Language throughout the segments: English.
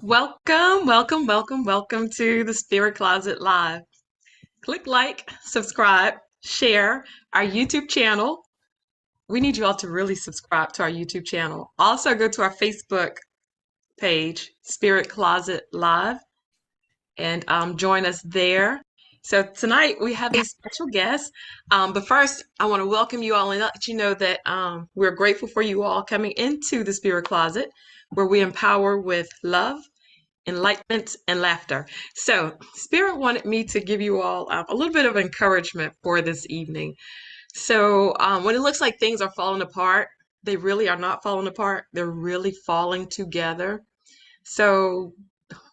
Welcome, welcome, welcome, welcome to the Spirit Closet Live. Click like, subscribe, share our YouTube channel. We need you all to really subscribe to our YouTube channel. Also, go to our Facebook page, Spirit Closet Live, and join us there. So tonight we have a special guest. But first, I want to welcome you all and let you know that we're grateful for you all coming into the Spirit Closet, where we empower with love, enlightenment, and laughter. So, Spirit wanted me to give you all a little bit of encouragement for this evening. So, when it looks like things are falling apart, they really are not falling apart. They're really falling together. So,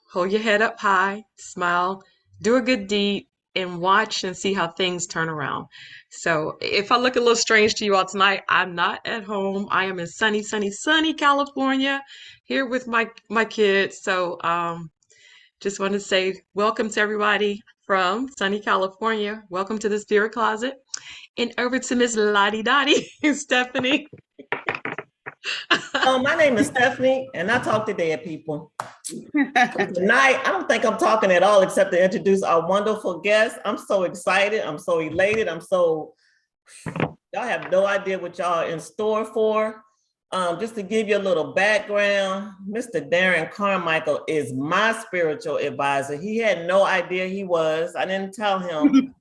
hold your head up high, smile, do a good deed, and watch and see how things turn around. So, if I look a little strange to you all tonight, I'm not at home. I am in sunny, sunny, sunny California here with my kids. So, just want to say welcome to everybody from sunny California. Welcome to the Spirit Closet. And over to Miss Lottie Dottie, Stephanie. My name is Stephanie, and I talk to dead people. Tonight, I don't think I'm talking at all except to introduce our wonderful guest. I'm so excited. I'm so elated. Y'all have no idea what y'all are in store for. Just to give you a little background, Mr. Derron Carmichael is my spiritual advisor. He had no idea he was. I didn't tell him.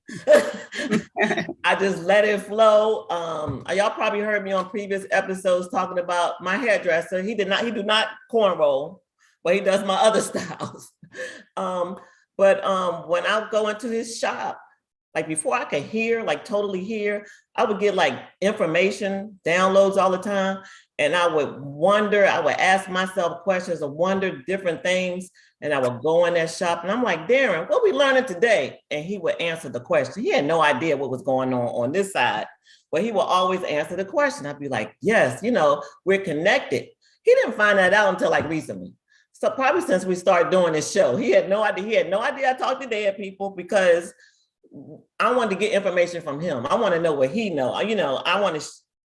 I just let it flow. Y'all probably heard me on previous episodes talking about my hairdresser. He do not cornrow, but he does my other styles. But when I go into his shop, like before I could hear, like totally hear, I would get like information, downloads all the time. And I would ask myself questions or wonder different things. And I would go in that shop and I'm like, Derron, what we learning today? And he would answer the question. He had no idea what was going on this side, but he would always answer the question. I'd be like, yes, we're connected. He didn't find that out until like recently. So probably since we started doing this show, he had no idea. He had no idea I talked to dead people because I wanted to get information from him. I want to know what he knows.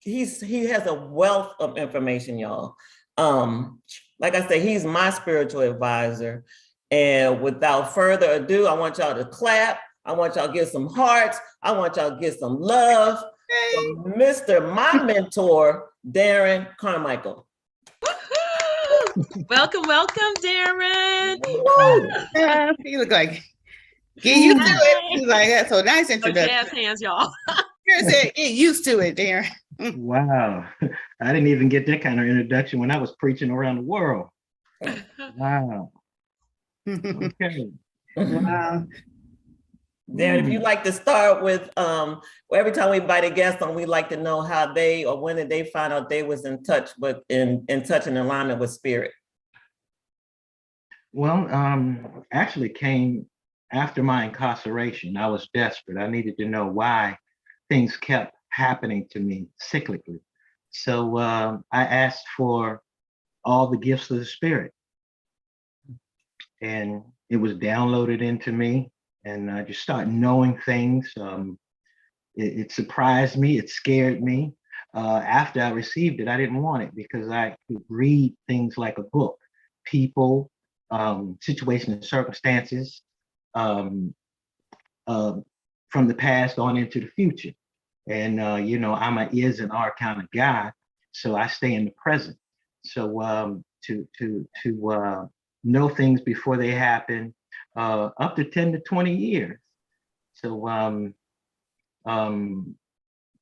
He has a wealth of information, y'all. Like I said, he's my spiritual advisor. And without further ado, I want y'all to clap. I want y'all to get some hearts. I want y'all to get some love from Mr. My mentor, Derron Carmichael. Welcome, welcome, Derron. You look like get used to it. He's like that. So nice introduction. Jazz hands, y'all. Get used to it, Derron. Wow. I didn't even get that kind of introduction when I was preaching around the world. Wow. Okay. Wow. Derron, if you'd like to start with, every time we invite a guest on, we like to know how they or when did they find out they was in touch in touch and alignment with spirit. Well, actually came after my incarceration. I was desperate. I needed to know why things kept happening to me cyclically. So I asked for all the gifts of the spirit, and it was downloaded into me, and I just started knowing things. It surprised me, it scared me. After I received it, I didn't want it because I could read things like a book, people, situations and circumstances from the past on into the future. And, I'm an is and are kind of guy, so I stay in the present. So to know things before they happen, up to 10 to 20 years. So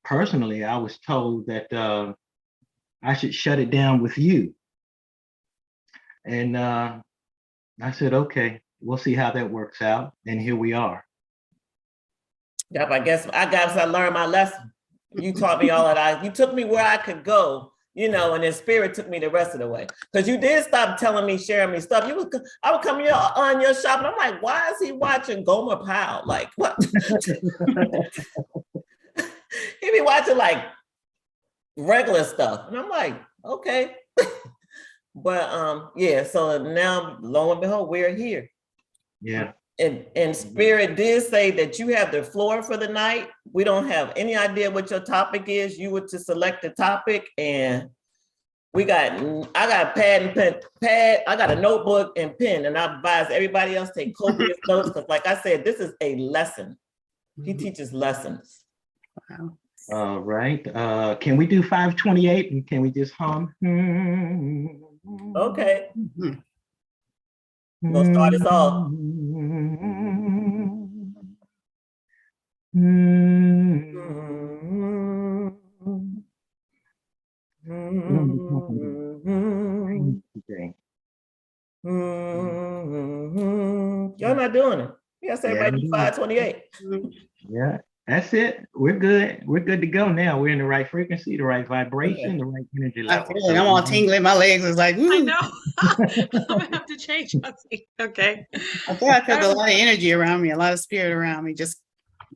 personally, I was told that I should shut it down with you. And I said, okay, we'll see how that works out. And here we are. Yep, I guess I learned my lesson. You taught me all that. You took me where I could go, and then spirit took me the rest of the way. Because you did stop telling me, sharing me stuff. I would come on your shop and I'm like, why is he watching Gomer Pyle? Like, what? He'd be watching like regular stuff. And I'm like, okay. But yeah, so now lo and behold, we're here. Yeah. And spirit did say that you have the floor for the night. We don't have any idea what your topic is. You were to select the topic and I got pad and pen, I got a notebook and pen, and I advise everybody else take copious notes because, like I said, this is a lesson. He teaches lessons. Wow. All right. Can we do 528 and can we just hum? Okay. Mhm. We're gonna start us off. Okay. Y'all not doing it. Yes, everybody do Yeah. 528. Yeah, that's it. We're good. We're good to go now. We're in the right frequency, the right vibration, Okay. the right energy I level. feel it. I'm all tingling. My legs is like, I ooh. know. I'm gonna have to change my seat. Okay. I felt a lot of energy around me, a lot of spirit around me, just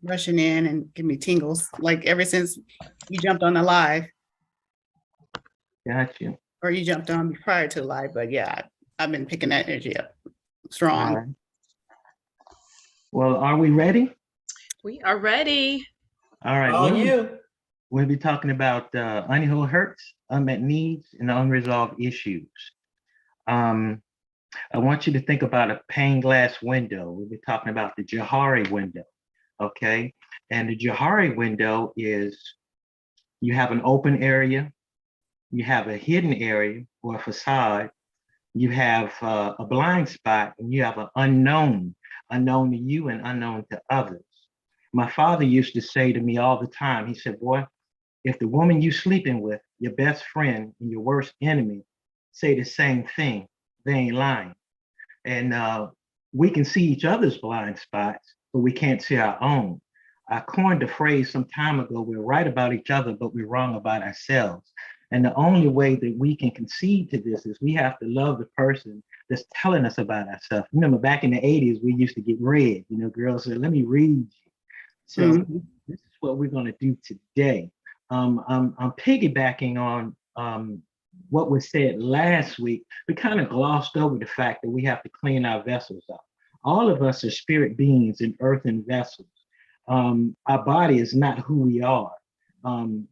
rushing in and give me tingles. Like ever since you jumped on the live, Got you. or you jumped on prior to the live, but yeah, I've been picking that energy up strong. All right. Well, are we ready? We are ready. All right. All you. We'll be talking about unhealed hurts, unmet needs, and unresolved issues. I want you to think about a pane glass window. We'll be talking about the Johari window, okay? And the Johari window is you have an open area, you have a hidden area or a facade, you have a blind spot, and you have an unknown to you and unknown to others. My father used to say to me all the time, he said, boy, if the woman you sleeping with, your best friend and your worst enemy say the same thing, they ain't lying. And we can see each other's blind spots, but we can't see our own. I coined a phrase some time ago, we're right about each other, but we're wrong about ourselves. And the only way that we can concede to this is we have to love the person that's telling us about ourselves. Remember back in the 80s, we used to get read, girls said, let me read you. So this is what we're gonna do today. I'm piggybacking on what was said last week. We kind of glossed over the fact that we have to clean our vessels up. All of us are spirit beings in earthen vessels. Our body is not who we are. And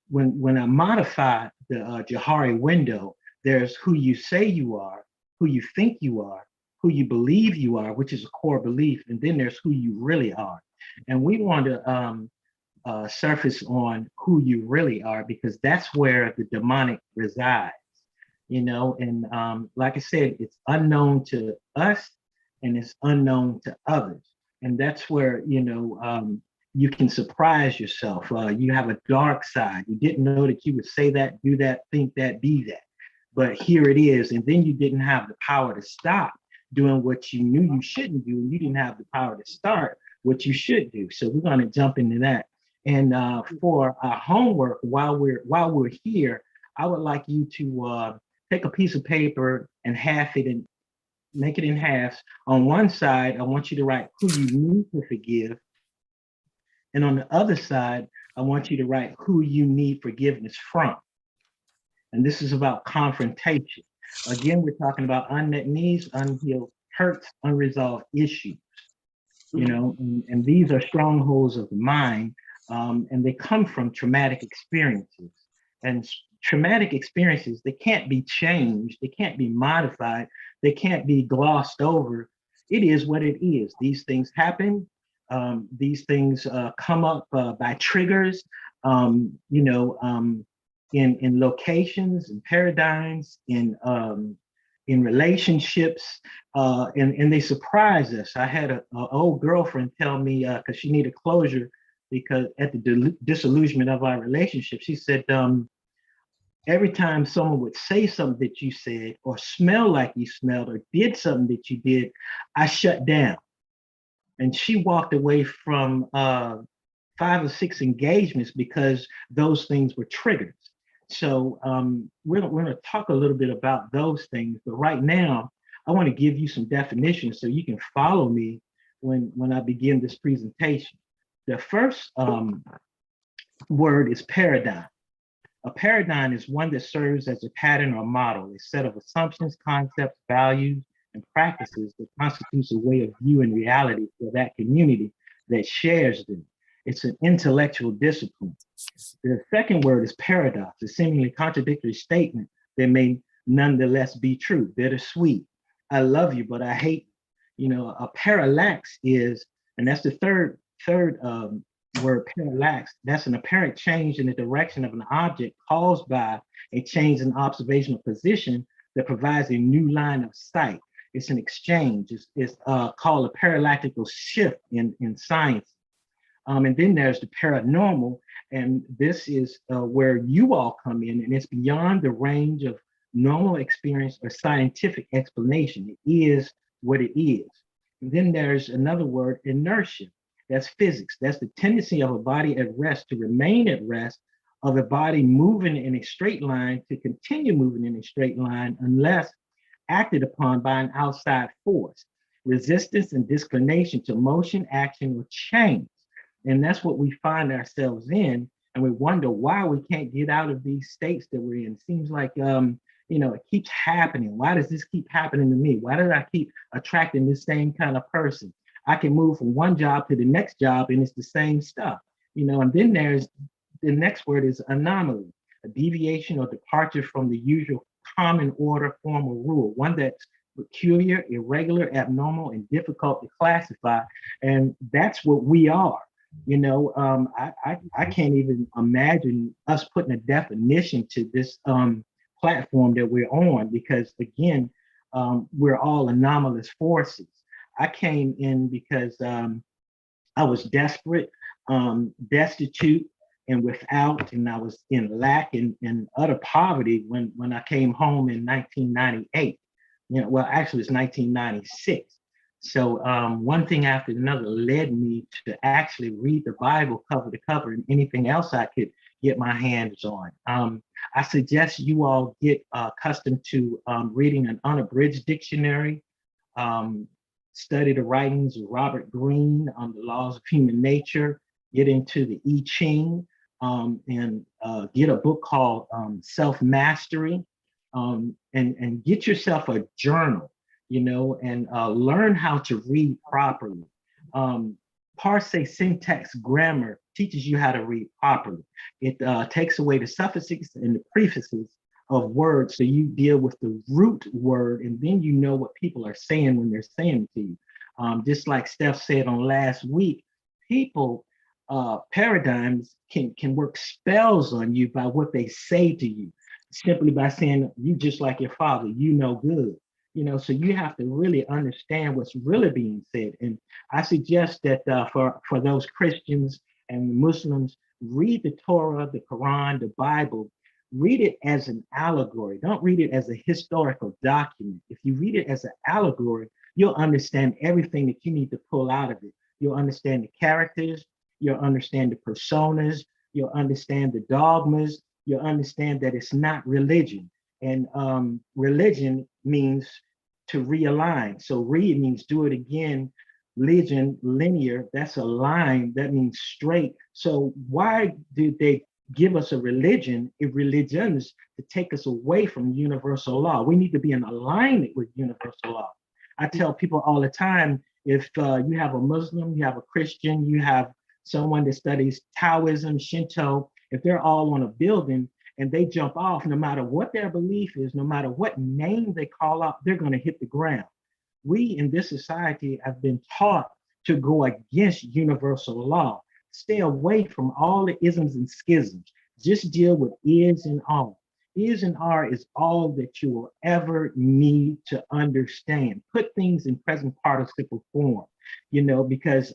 when I modify the Johari window, there's who you say you are, who you think you are, who you believe you are, which is a core belief, and then there's who you really are. And we want to surface on who you really are, because that's where the demonic resides, and like I said, it's unknown to us and it's unknown to others. And that's where, you can surprise yourself. You have a dark side. You didn't know that you would say that, do that, think that, be that. But here it is. And then you didn't have the power to stop doing what you knew you shouldn't do. And you didn't have the power to start what you should do. So we're going to jump into that. And for our homework, while we're here, I would like you to take a piece of paper and half it and make it in halves. On one side, I want you to write who you need to forgive. And on the other side, I want you to write who you need forgiveness from. And this is about confrontation. Again, we're talking about unmet needs, unhealed hurts, unresolved issues. And these are strongholds of the mind, and they come from traumatic experiences. And traumatic experiences, they can't be changed, they can't be modified, they can't be glossed over. It is what it is. These things happen. These things come up by triggers, in locations and paradigms, in relationships, and they surprise us. I had an old girlfriend tell me, because she needed closure, because at the disillusionment of our relationship, she said, every time someone would say something that you said, or smell like you smelled, or did something that you did, I shut down. And she walked away from 5 or 6 engagements because those things were triggers. So we're going to talk a little bit about those things. But right now, I want to give you some definitions so you can follow me when I begin this presentation. The first word is paradigm. A paradigm is one that serves as a pattern or model, a set of assumptions, concepts, values, and practices that constitutes a way of viewing reality for that community that shares them. It's an intellectual discipline. The second word is paradox, a seemingly contradictory statement that may nonetheless be true. Bittersweet. I love you, but I hate you. You know, a parallax is, and that's the third word, parallax. That's an apparent change in the direction of an object caused by a change in observational position that provides a new line of sight. It's an exchange. It's called a parallactical shift in science. And then there's the paranormal, and this is where you all come in, and it's beyond the range of normal experience or scientific explanation. It is what it is. And then there's another word, inertia. That's physics. That's the tendency of a body at rest to remain at rest, of a body moving in a straight line to continue moving in a straight line unless acted upon by an outside force. Resistance and disinclination to motion, action, or change. And that's what we find ourselves in. And we wonder why we can't get out of these states that we're in. It seems like, it keeps happening. Why does this keep happening to me? Why do I keep attracting this same kind of person? I can move from one job to the next job and it's the same stuff, and then there's the next word is anomaly, a deviation or departure from the usual common order, form, or rule, one that's peculiar, irregular, abnormal, and difficult to classify. And that's what we are. I can't even imagine us putting a definition to this platform that we're on, because again, we're all anomalous forces. I came in because I was desperate, destitute, and without, and I was in lack and utter poverty when I came home in 1998. Actually it's 1996. So one thing after another led me to actually read the Bible cover to cover and anything else I could get my hands on. I suggest you all get accustomed to reading an unabridged dictionary, study the writings of Robert Greene on the laws of human nature, get into the I Ching, and get a book called Self-Mastery, and get yourself a journal, and learn how to read properly. Parse, syntax, grammar teaches you how to read properly. It takes away the suffixes and the prefixes of words, so you deal with the root word, and then you know what people are saying when they're saying it to you. Just like Steph said on last week, people paradigms can work spells on you by what they say to you, simply by saying, you just like your father, good. So you have to really understand what's really being said. And I suggest that for those Christians and Muslims, read the Torah, the Quran, the Bible. Read it as an allegory. Don't read it as a historical document. If you read it as an allegory, you'll understand everything that you need to pull out of it. You'll understand the characters, you'll understand the personas, you'll understand the dogmas, you'll understand that it's not religion. And religion means to realign. So read means do it again. Legion, linear, that's a line, that means straight. So why did they give us a religion if religions to take us away from universal law? We need to be in alignment with universal law. I tell people all the time, if you have a Muslim, you have a Christian, you have someone that studies Taoism, Shinto, if they're all on a building and they jump off, no matter what their belief is, no matter what name they call out, they're going to hit the ground. We in this society have been taught to go against universal law. Stay away from all the isms and schisms. Just deal with is and are. Is and are is all that you will ever need to understand. Put things in present participle form, because,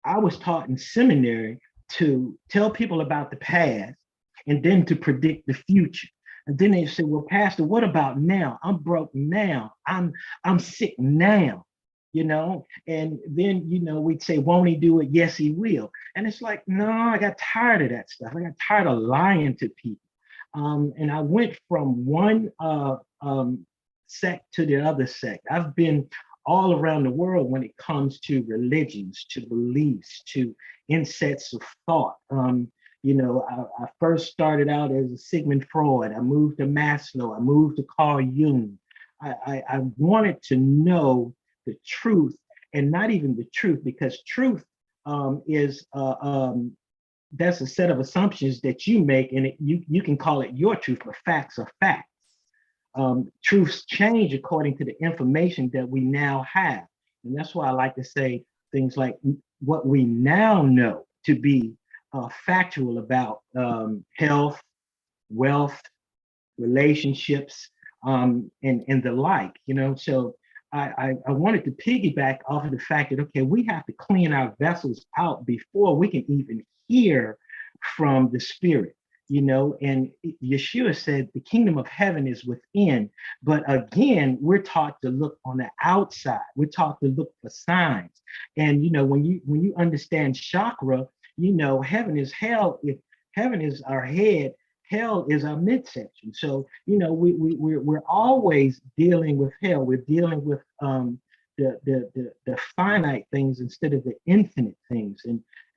I was taught in seminary to tell people about the past and then to predict the future. And then they say, well, Pastor, what about now? I'm broke now. I'm sick now, and then, we'd say, won't he do it? Yes, he will. And it's like, no, I got tired of that stuff. I got tired of lying to people. And I went from one sect to the other sect. I've been all around the world when it comes to religions, to beliefs, to insets of thought. I first started out as a Sigmund Freud. I moved to Maslow. I moved to Carl Jung. I wanted to know the truth and not even the truth, because truth is that's a set of assumptions that you make, and you can call it your truth, but facts are facts. Truths change according to the information that we now have. And that's why I like to say things like what we now know to be factual about health, wealth, relationships, and the like, So I wanted to piggyback off of the fact that, okay, we have to clean our vessels out before we can even hear from the Spirit. And Yeshua said the kingdom of heaven is within, but again, we're taught to look on the outside. We're taught to look for signs. And when you understand chakra, heaven is hell. If heaven is our head, hell is our midsection. So we're always dealing with hell. We're dealing with the finite things instead of the infinite things.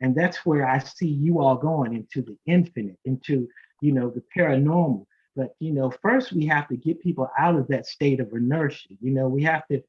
And that's where I see you all going, into the infinite, into, the paranormal. But, first we have to get people out of that state of inertia. We have to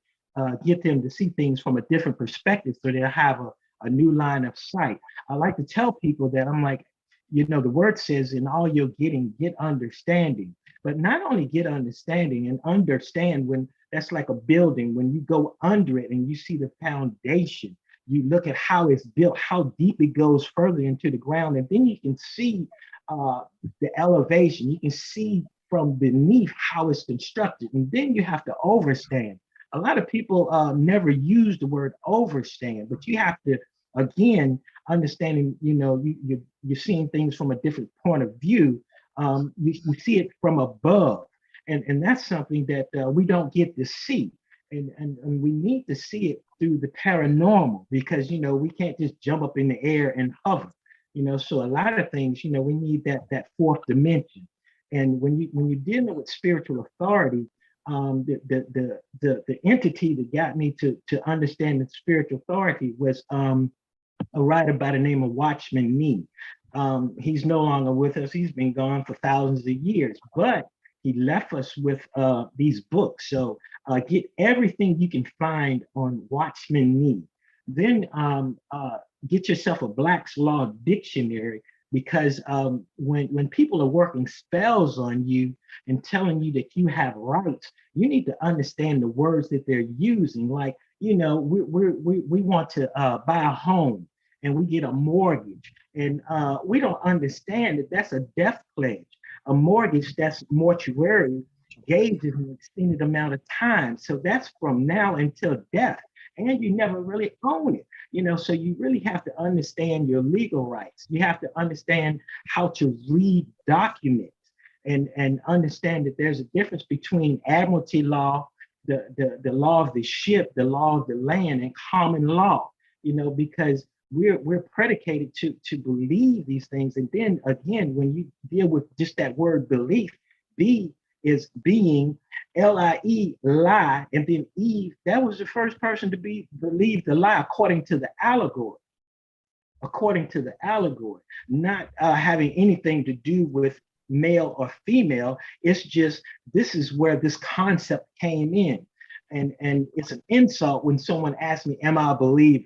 get them to see things from a different perspective so they'll have a new line of sight. I like to tell people that I'm like, the word says, in all you're getting, get understanding. But not only get understanding and understand, when that's like a building, when you go under it and you see the foundation, you look at how it's built, how deep it goes further into the ground, and then you can see the elevation. You can see from beneath how it's constructed, and then you have to overstand. A lot of people never use the word overstand, but you have to, again, understanding, you're seeing things from a different point of view. You see it from above, and that's something that we don't get to see. And we need to see it through the paranormal, because we can't just jump up in the air and hover. So a lot of things, we need that fourth dimension. And when you're dealing with spiritual authority, the entity that got me to understand the spiritual authority was a writer by the name of Watchman Nee. He's no longer with us. He's been gone for thousands of years, but he left us with these books. So get everything you can find on Watchman Nee. Then get yourself a Black's Law Dictionary, because when people are working spells on you and telling you that you have rights, you need to understand the words that they're using. Like, we want to buy a home, and we get a mortgage, and we don't understand that that's a death pledge. A mortgage, that's mortuary, gauges an extended amount of time. So that's from now until death, and you never really own it. So you really have to understand your legal rights. You have to understand how to read documents, and understand that there's a difference between admiralty law, the law of the ship, the law of the land, and common law, because we're predicated to believe these things. And then again, when you deal with just that word belief, B is being, L-I-E, lie, and then Eve, that was the first person to believe the lie according to the allegory. Not having anything to do with male or female. It's just, this is where this concept came in. And it's an insult when someone asks me, am I a believer?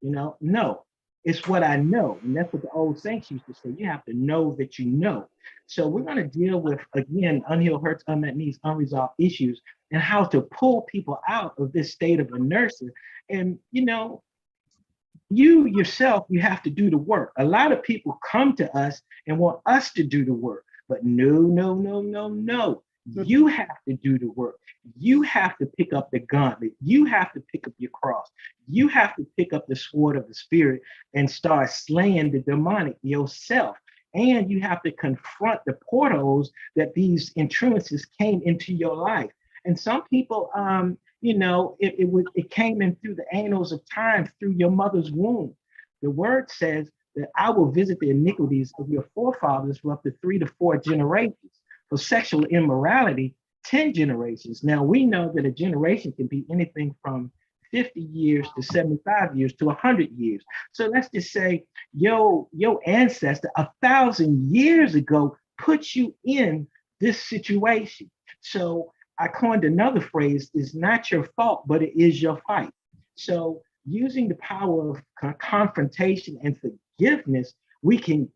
No, it's what I know. And that's what the old saints used to say. You have to know that you know. So we're going to deal with, again, unhealed hurts, unmet needs, unresolved issues, and how to pull people out of this state of inertia. And, you yourself, you have to do the work. A lot of people come to us and want us to do the work, but no. You have to do the work. You have to pick up the gauntlet. You have to pick up your cross. You have to pick up the sword of the Spirit and start slaying the demonic yourself. And you have to confront the portals that these intrudences came into your life. And some people, it came in through the annals of time, through your mother's womb. The word says that I will visit the iniquities of your forefathers for up to 3 to 4 generations. For sexual immorality, 10 generations. Now we know that a generation can be anything from 50 years to 75 years to 100 years. So let's just say your ancestor 1,000 years ago put you in this situation. So I coined another phrase: it's not your fault, but it is your fight. So using the power of confrontation and forgiveness, we can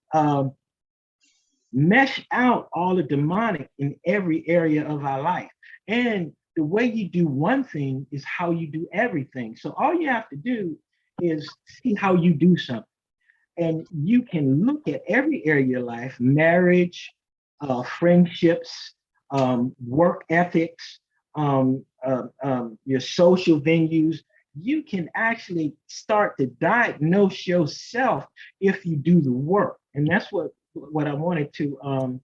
mesh out all the demonic in every area of our life. And the way you do one thing is how you do everything. So all you have to do is see how you do something. And you can look at every area of your life, marriage, friendships, work ethics, your social venues. You can actually start to diagnose yourself if you do the work. And that's what I wanted to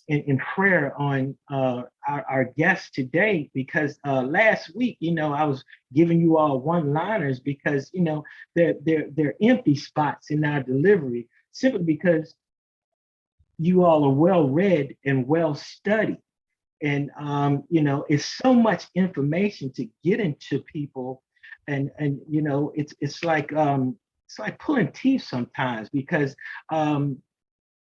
in prayer on our guests today, because last week, I was giving you all one-liners because they're empty spots in our delivery, simply because you all are well read and well studied. And it's so much information to get into people, and it's like pulling teeth sometimes, because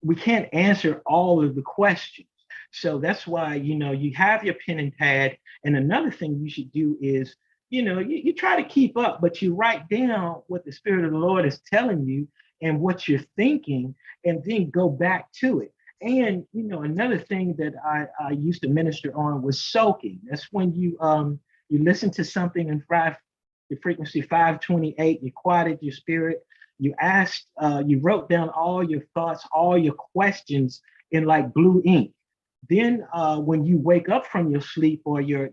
we can't answer all of the questions. So that's why, you have your pen and pad. And another thing you should do is, you try to keep up, but you write down what the Spirit of the Lord is telling you and what you're thinking, and then go back to it. And, another thing that I used to minister on was soaking. That's when you listen to something in the frequency 528, you quieted your spirit. You you wrote down all your thoughts, all your questions in like blue ink. Then when you wake up from your sleep or your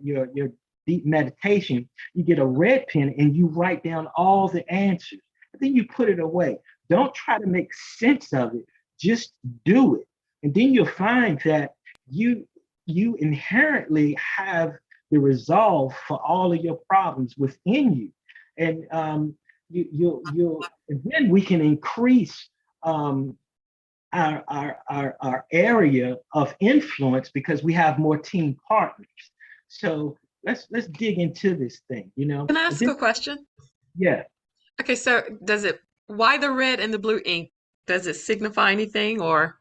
deep meditation, you get a red pen and you write down all the answers. And then you put it away. Don't try to make sense of it. Just do it. And then you'll find that you inherently have the resolve for all of your problems within you. And and then we can increase our area of influence because we have more team partners. So let's dig into this thing. Can I ask a question? Yeah. Okay, so why the red and the blue ink? Does it signify anything, or?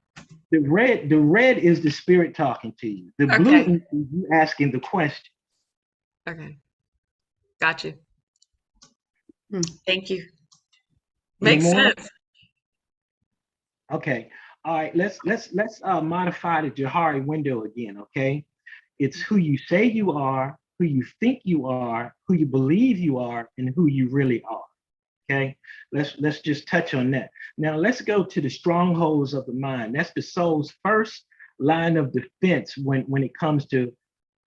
The red is the spirit talking to you. The blue ink is you asking the question. Okay. Got you. Thank you. Any Makes more? sense. Okay. All right. Let's modify the Johari window again. Okay. It's who you say you are, who you think you are, who you believe you are, and who you really are. Okay. Let's just touch on that. Now let's go to the strongholds of the mind. That's the soul's first line of defense when it comes to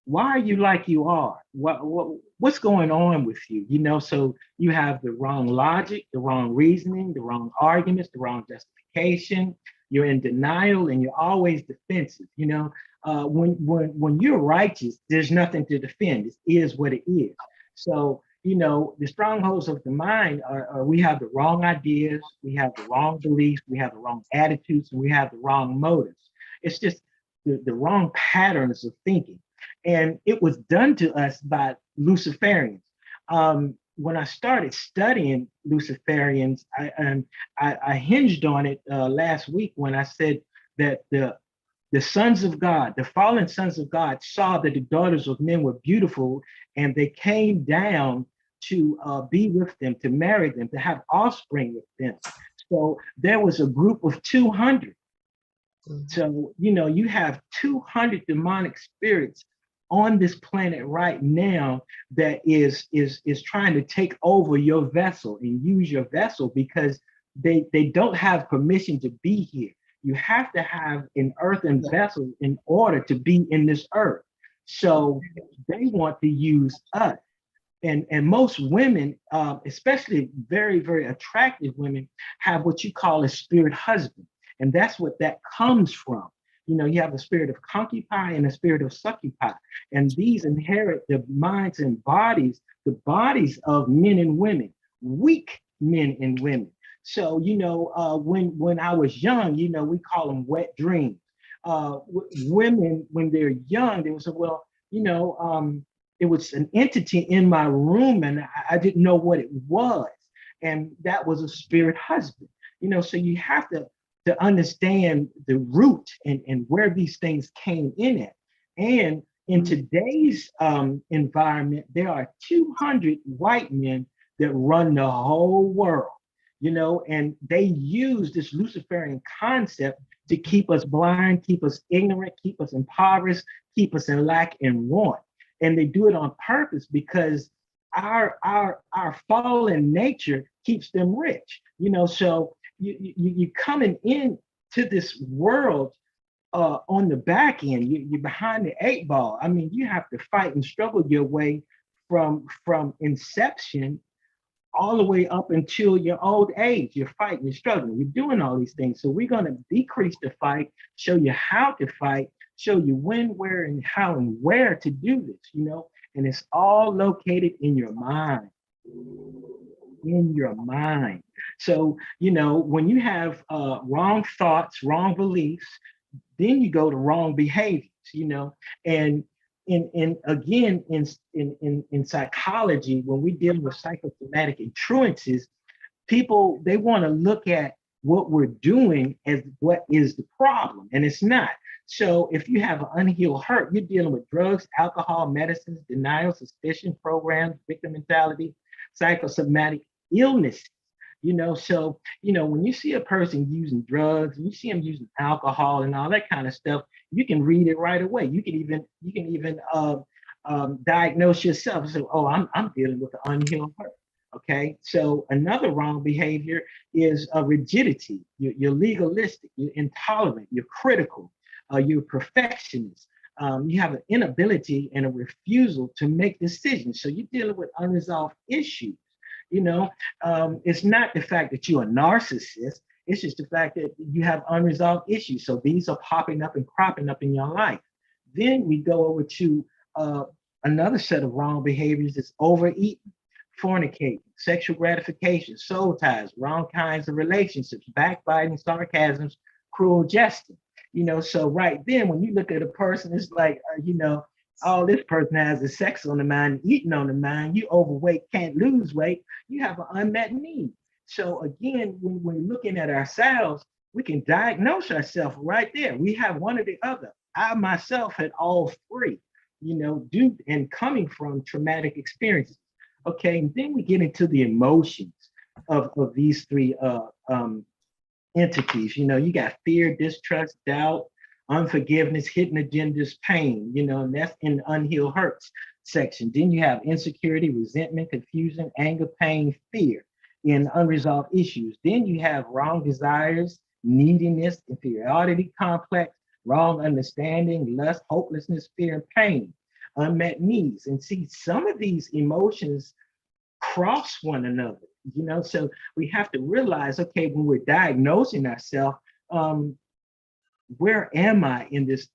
why are you like you are? What's going on with you? So you have the wrong logic, the wrong reasoning, the wrong arguments, the wrong justification. You're in denial and you're always defensive. When you're righteous, there's nothing to defend. It is what it is. So, the strongholds of the mind are we have the wrong ideas, we have the wrong beliefs, we have the wrong attitudes, and we have the wrong motives. It's just the wrong patterns of thinking. And it was done to us by Luciferians. When I started studying Luciferians, I hinged on it last week when I said that the sons of God, the fallen sons of God, saw that the daughters of men were beautiful, and they came down to be with them, to marry them, to have offspring with them. So there was a group of 200. So, you have 200 demonic spirits on this planet right now that is trying to take over your vessel and use your vessel because they don't have permission to be here. You have to have an earthen vessel in order to be in this earth. So they want to use us. And most women, especially very, very attractive women, have what you call a spirit husband. And that's what that comes from. You have the spirit of concubine and the spirit of succubine. And these inherit the minds and bodies, the bodies of men and women, weak men and women. So, when I was young, we call them wet dreams. Women, when they're young, they would say, well, it was an entity in my room and I didn't know what it was. And that was a spirit husband. So you have to understand the root and where these things came in at. And in today's environment, there are 200 white men that run the whole world, you know, and they use this Luciferian concept to keep us blind, keep us ignorant, keep us impoverished, keep us in lack and want. And they do it on purpose because our fallen nature keeps them rich, you know. So you coming in to this world on the back end, you're behind the 8 ball. I mean, you have to fight and struggle your way from inception all the way up until your old age. You're fighting, you're struggling, you're doing all these things. So we're going to decrease the fight, show you how to fight, show you when, where, and how and where to do this, you know. And it's all located in your mind. In your mind. So, you know, when you have wrong thoughts, wrong beliefs, then you go to wrong behaviors, you know. And in psychology, when we deal with psychosomatic intrudences, people, they want to look at what we're doing as what is the problem, and it's not. So if you have an unhealed hurt, you're dealing with drugs, alcohol, medicines, denial, suspicion, programs, victim mentality, psychosomatic illness. You know, so, you know, when you see a person using drugs, you see them using alcohol and all that kind of stuff, you can read it right away. You can even diagnose yourself and say, oh, I'm dealing with an unhealed hurt. Okay, so another wrong behavior is rigidity. You're legalistic, you're intolerant, you're critical, you're perfectionist. You have an inability and a refusal to make decisions. So you're dealing with unresolved issues. You know, it's not the fact that you're a narcissist. It's just the fact that you have unresolved issues. So these are popping up and cropping up in your life. Then we go over to another set of wrong behaviors is overeating, fornicating, sexual gratification, soul ties, wrong kinds of relationships, backbiting, sarcasms, cruel jesting. You know, so right then when you look at a person, it's like, you know, all this person has is sex on the mind, eating on the mind, you overweight, can't lose weight, you have an unmet need. So again, when we're looking at ourselves, we can diagnose ourselves right there. We have one or the other. I myself had all three, you know, due and coming from traumatic experiences. Okay, and then we get into the emotions of these three entities. You know, you got fear, distrust, doubt, unforgiveness, hidden agendas, pain, you know, and that's in the unhealed hurts section. Then you have insecurity, resentment, confusion, anger, pain, fear in unresolved issues. Then you have wrong desires, neediness, inferiority complex, wrong understanding, lust, hopelessness, fear, and pain, unmet needs. And see, some of these emotions cross one another, you know, so we have to realize, okay, when we're diagnosing ourselves, where am I in this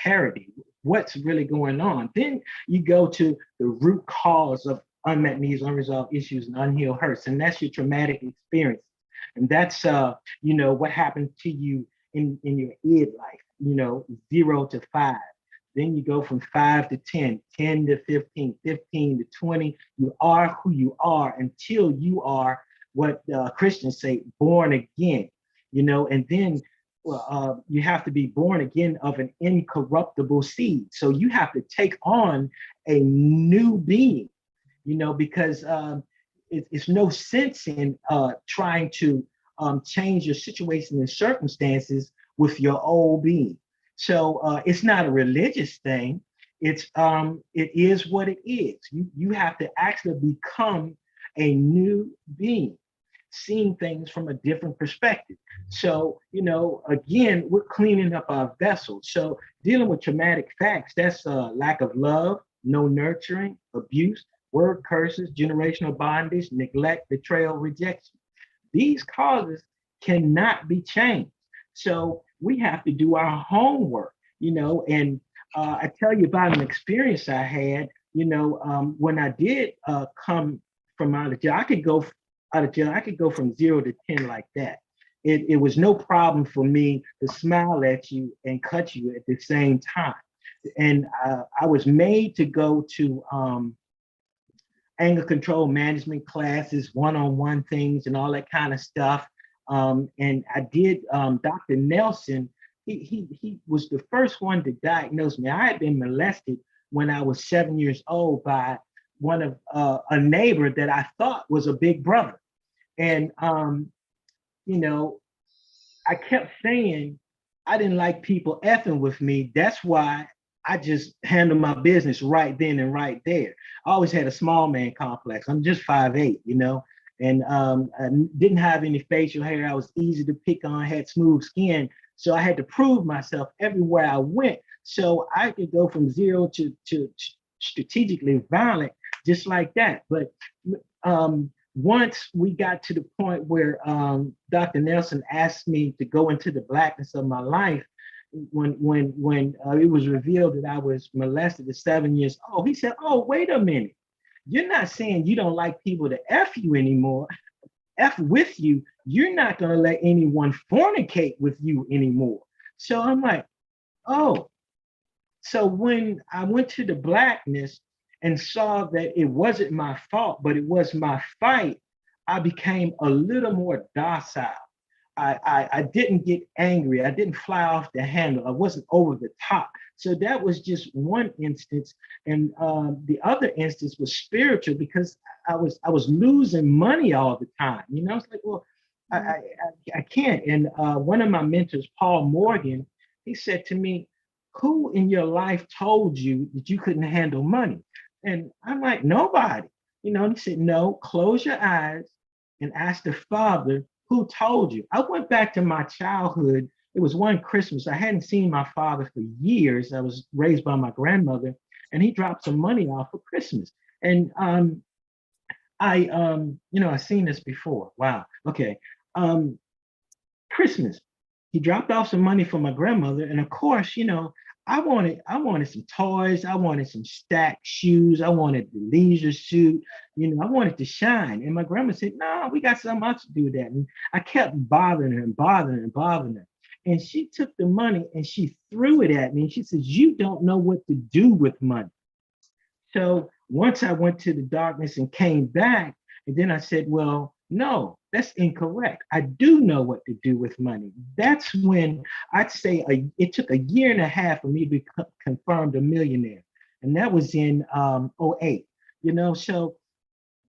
parody? What's really going on? Then you go to the root cause of unmet needs, unresolved issues, and unhealed hurts, and that's your traumatic experience. And that's you know, what happened to you in your id life, you know, 0 to 5. Then you go from 5 to 10, 10 to 15, 15 to 20. You are who you are until you are what Christians say, born again, you know, and then you have to be born again of an incorruptible seed. So you have to take on a new being, you know, because it's no sense in trying to change your situation and circumstances with your old being. So it's not a religious thing. It is what it is. You have to actually become a new being, seeing things from a different perspective. So, you know, again, we're cleaning up our vessels. So dealing with traumatic facts, that's lack of love, no nurturing, abuse, word curses, generational bondage, neglect, betrayal, rejection. These causes cannot be changed. So we have to do our homework, you know, and I tell you about an experience I had, you know, when I did come from out of jail, I could go from 0 to 10 like that. It was no problem for me to smile at you and cut you at the same time. And I was made to go to anger control management classes, one-on-one things and all that kind of stuff. And I did, Dr. Nelson, he was the first one to diagnose me. I had been molested when I was 7 years old by a neighbor that I thought was a big brother. And, you know, I kept saying I didn't like people effing with me. That's why I just handled my business right then and right there. I always had a small man complex. I'm just 5'8", you know, and I didn't have any facial hair. I was easy to pick on, had smooth skin. So I had to prove myself everywhere I went. So I could go from zero to strategically violent just like that. But once we got to the point where Dr. Nelson asked me to go into the blackness of my life, when it was revealed that I was molested at 7 years old, he said, "Oh, wait a minute. You're not saying you don't like people to F you anymore. F with you. You're not going to let anyone fornicate with you anymore." So I'm like, oh. So when I went to the blackness and saw that it wasn't my fault, but it was my fight, I became a little more docile. I didn't get angry. I didn't fly off the handle. I wasn't over the top. So that was just one instance. And the other instance was spiritual, because I was losing money all the time. You know, it's like, well, I can't. And one of my mentors, Paul Morgan, he said to me, "Who in your life told you that you couldn't handle money?" And I'm like, "Nobody." You know, and he said, "No, close your eyes and ask the Father, who told you?" I went back to my childhood. It was one Christmas. I hadn't seen my father for years. I was raised by my grandmother, and he dropped some money off for Christmas. And I've seen this before. Wow. Okay. Christmas. He dropped off some money for my grandmother, and of course, you know, I wanted some toys. I wanted some stacked shoes. I wanted the leisure suit. You know, I wanted to shine. And my grandma said, "No, we got something else to do with that." And I kept bothering her and bothering her and bothering her. And she took the money and she threw it at me. And she says, "You don't know what to do with money." So once I went to the darkness and came back, and then I said, "Well, no, that's incorrect. I do know what to do with money." That's when I'd say it took a year and a half for me to become confirmed a millionaire. And that was in '08. You know, so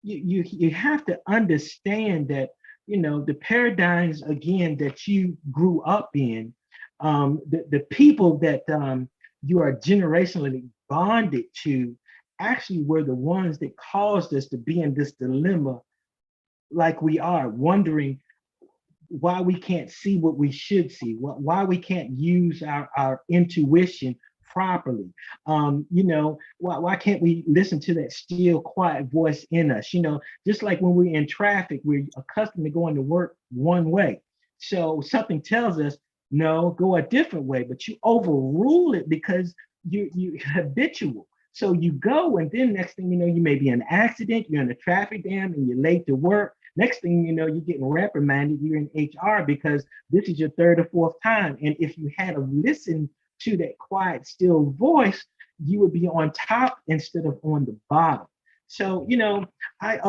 you have to understand that, you know, the paradigms, again, that you grew up in, the people that you are generationally bonded to, actually were the ones that caused us to be in this dilemma like we are, wondering why we can't see what we should see, why we can't use our intuition properly. You know, why can't we listen to that still quiet voice in us? You know, just like when we're in traffic, we're accustomed to going to work one way. So something tells us, no, go a different way, but you overrule it because you habitual. So you go, and then next thing you know, you may be in an accident, you're in a traffic jam, and you're late to work. Next thing you know, you're getting reprimanded, you're in HR because this is your third or fourth time. And if you had listened to that quiet, still voice, you would be on top instead of on the bottom. So, you know, I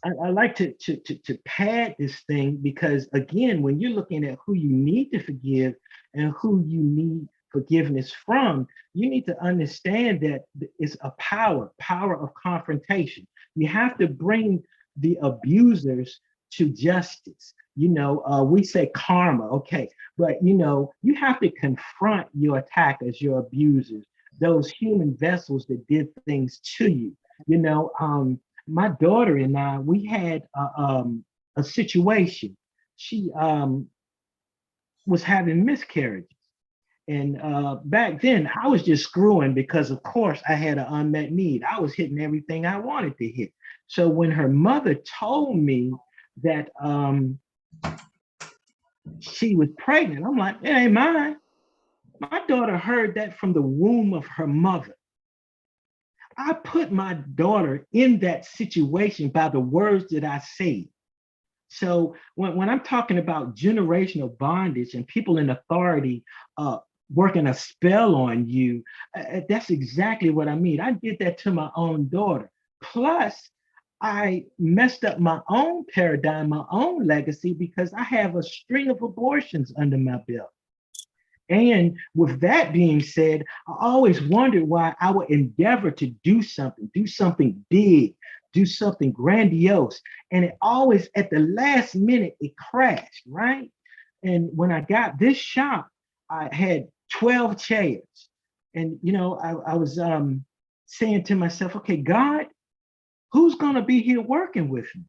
like to pad this thing, because again, when you're looking at who you need to forgive and who you need forgiveness from, you need to understand that it's a power of confrontation. You have to bring the abusers to justice. You know, we say karma, okay, but you know, you have to confront your attackers, your abusers, those human vessels that did things to you. You know, my daughter and I, we had a situation. She was having miscarriages. And back then, I was just screwing because, of course, I had an unmet need. I was hitting everything I wanted to hit. So when her mother told me that she was pregnant, I'm like, "It ain't mine." My daughter heard that from the womb of her mother. I put my daughter in that situation by the words that I say. So when I'm talking about generational bondage and people in authority working a spell on you, that's exactly what I mean. I did that to my own daughter. Plus, I messed up my own paradigm, my own legacy, because I have a string of abortions under my belt. And with that being said, I always wondered why I would endeavor to do something big, do something grandiose. And it always, at the last minute, it crashed, right? And when I got this shop, I had 12 chairs. And, I was saying to myself, okay, God, who's going to be here working with me?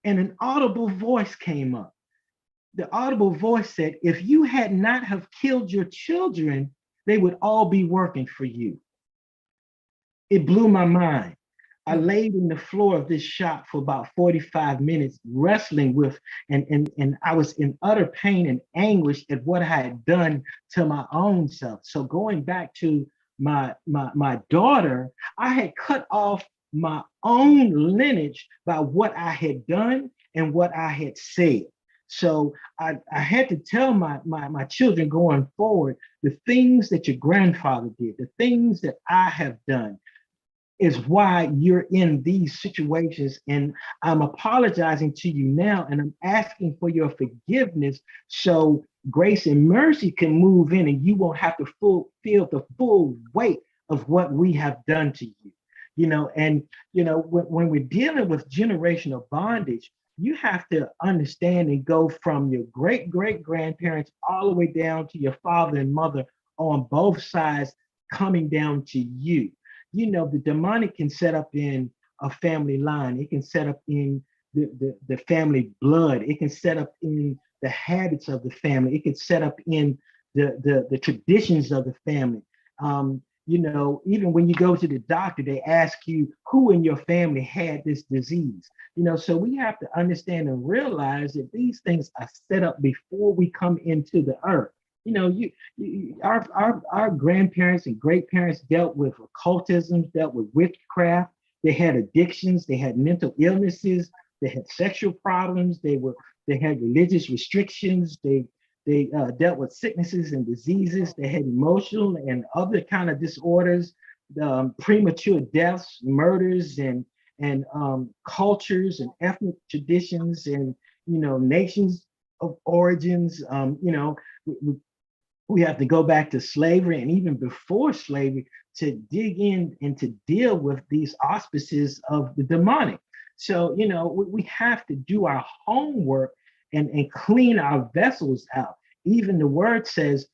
And an audible voice came up. The audible voice said, if you had not have killed your children, they would all be working for you. It blew my mind. I laid in the floor of this shop for about 45 minutes, wrestling with, and I was in utter pain and anguish at what I had done to my own self. So going back to my daughter, I had cut off my own lineage by what I had done and what I had said. So I had to tell my children going forward, the things that your grandfather did, the things that I have done, is why you're in these situations. And I'm apologizing to you now, and I'm asking for your forgiveness so grace and mercy can move in and you won't have to feel the full weight of what we have done to you. When we're dealing with generational bondage, you have to understand and go from your great grandparents all the way down to your father and mother on both sides, coming down to you. The demonic can set up in a family line. It can set up in the family blood. It can set up in the habits of the family. It can set up in the traditions of the family. Even when you go to the doctor, they ask you who in your family had this disease. So we have to understand and realize that these things are set up before we come into the earth. Our grandparents and great parents dealt with occultism, dealt with witchcraft. They had addictions, they had mental illnesses, they had sexual problems, they had religious restrictions, they dealt with sicknesses and diseases, they had emotional and other kind of disorders, premature deaths, murders, and cultures and ethnic traditions, and nations of origins. We have to go back to slavery and even before slavery to dig in and to deal with these auspices of the demonic. So, we have to do our homework and clean our vessels out. Even the word says,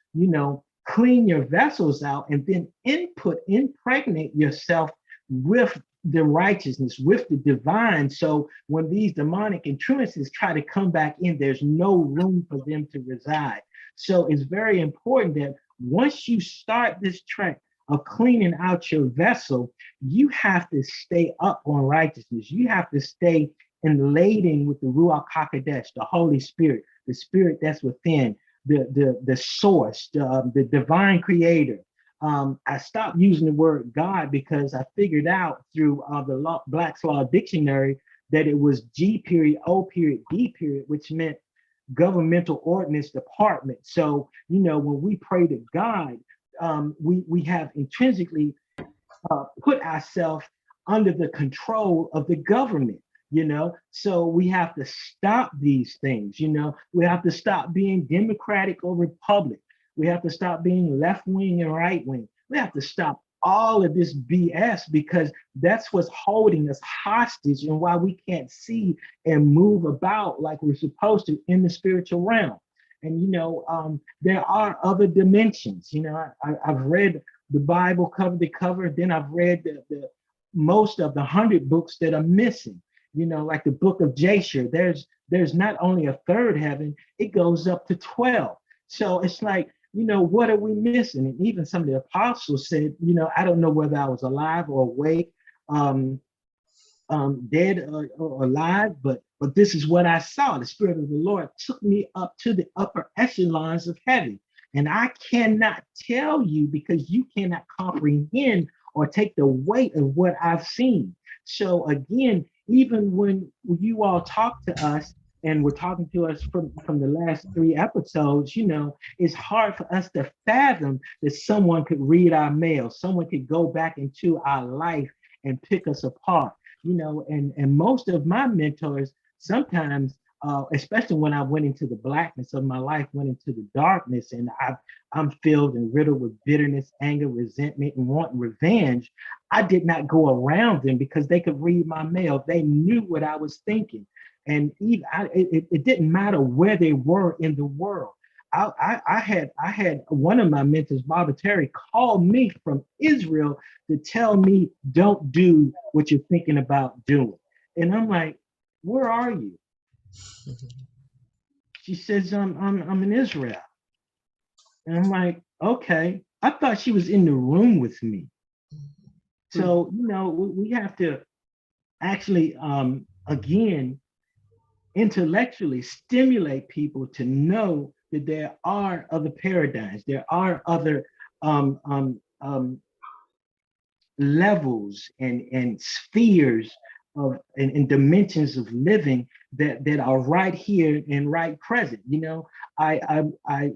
clean your vessels out and then impregnate yourself with the righteousness, with the divine. So when these demonic intrudences try to come back in, there's no room for them to reside. So it's very important that once you start this track of cleaning out your vessel, you have to stay up on righteousness. You have to stay laden with the Ruach HaKodesh, the Holy Spirit, the Spirit that's within, the source, the divine creator. I stopped using the word God because I figured out through the Black's Law Dictionary that it was G period, O period, D period, which meant governmental ordinance department. So, when we pray to God, we have intrinsically put ourselves under the control of the government. So we have to stop these things. We have to stop being Democratic or Republic. We have to stop being left wing and right wing. We have to stop all of this BS because that's what's holding us hostage and why we can't see and move about like we're supposed to in the spiritual realm. And, there are other dimensions. I've read the Bible cover to cover, then I've read the most of the 100 books that are missing. Like the book of Jasher, there's not only a third heaven, it goes up to 12. So it's like, what are we missing? And even some of the apostles said, I don't know whether I was alive or awake, dead or alive, but this is what I saw. The Spirit of the Lord took me up to the upper echelons of heaven. And I cannot tell you because you cannot comprehend or take the weight of what I've seen. So again, even when you all talk to us and we're talking to us from the last 3 episodes, it's hard for us to fathom that someone could read our mail, someone could go back into our life and pick us apart, and most of my mentors sometimes especially when I went into the blackness of my life, went into the darkness, and I'm filled and riddled with bitterness, anger, resentment, and wanting revenge. I did not go around them because they could read my mail. They knew what I was thinking. And even it didn't matter where they were in the world. I had one of my mentors, Baba Terry, called me from Israel to tell me, don't do what you're thinking about doing. And I'm like, where are you? She says, I'm in Israel. And I'm like, okay. I thought she was in the room with me. So, we have to actually, again, intellectually stimulate people to know that there are other paradigms, there are other levels and spheres of and dimensions of living that are right here and right present. I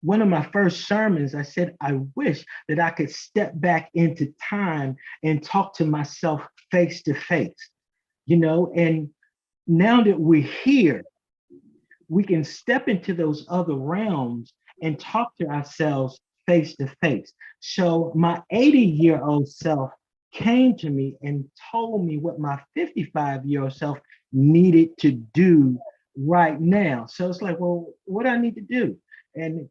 one of my first sermons, I said, I wish that I could step back into time and talk to myself face to face, and now that we're here, we can step into those other realms and talk to ourselves face to face. So my 80-year-old self came to me and told me what my 55-year-old self needed to do right now. So it's like, well, what do I need to do? And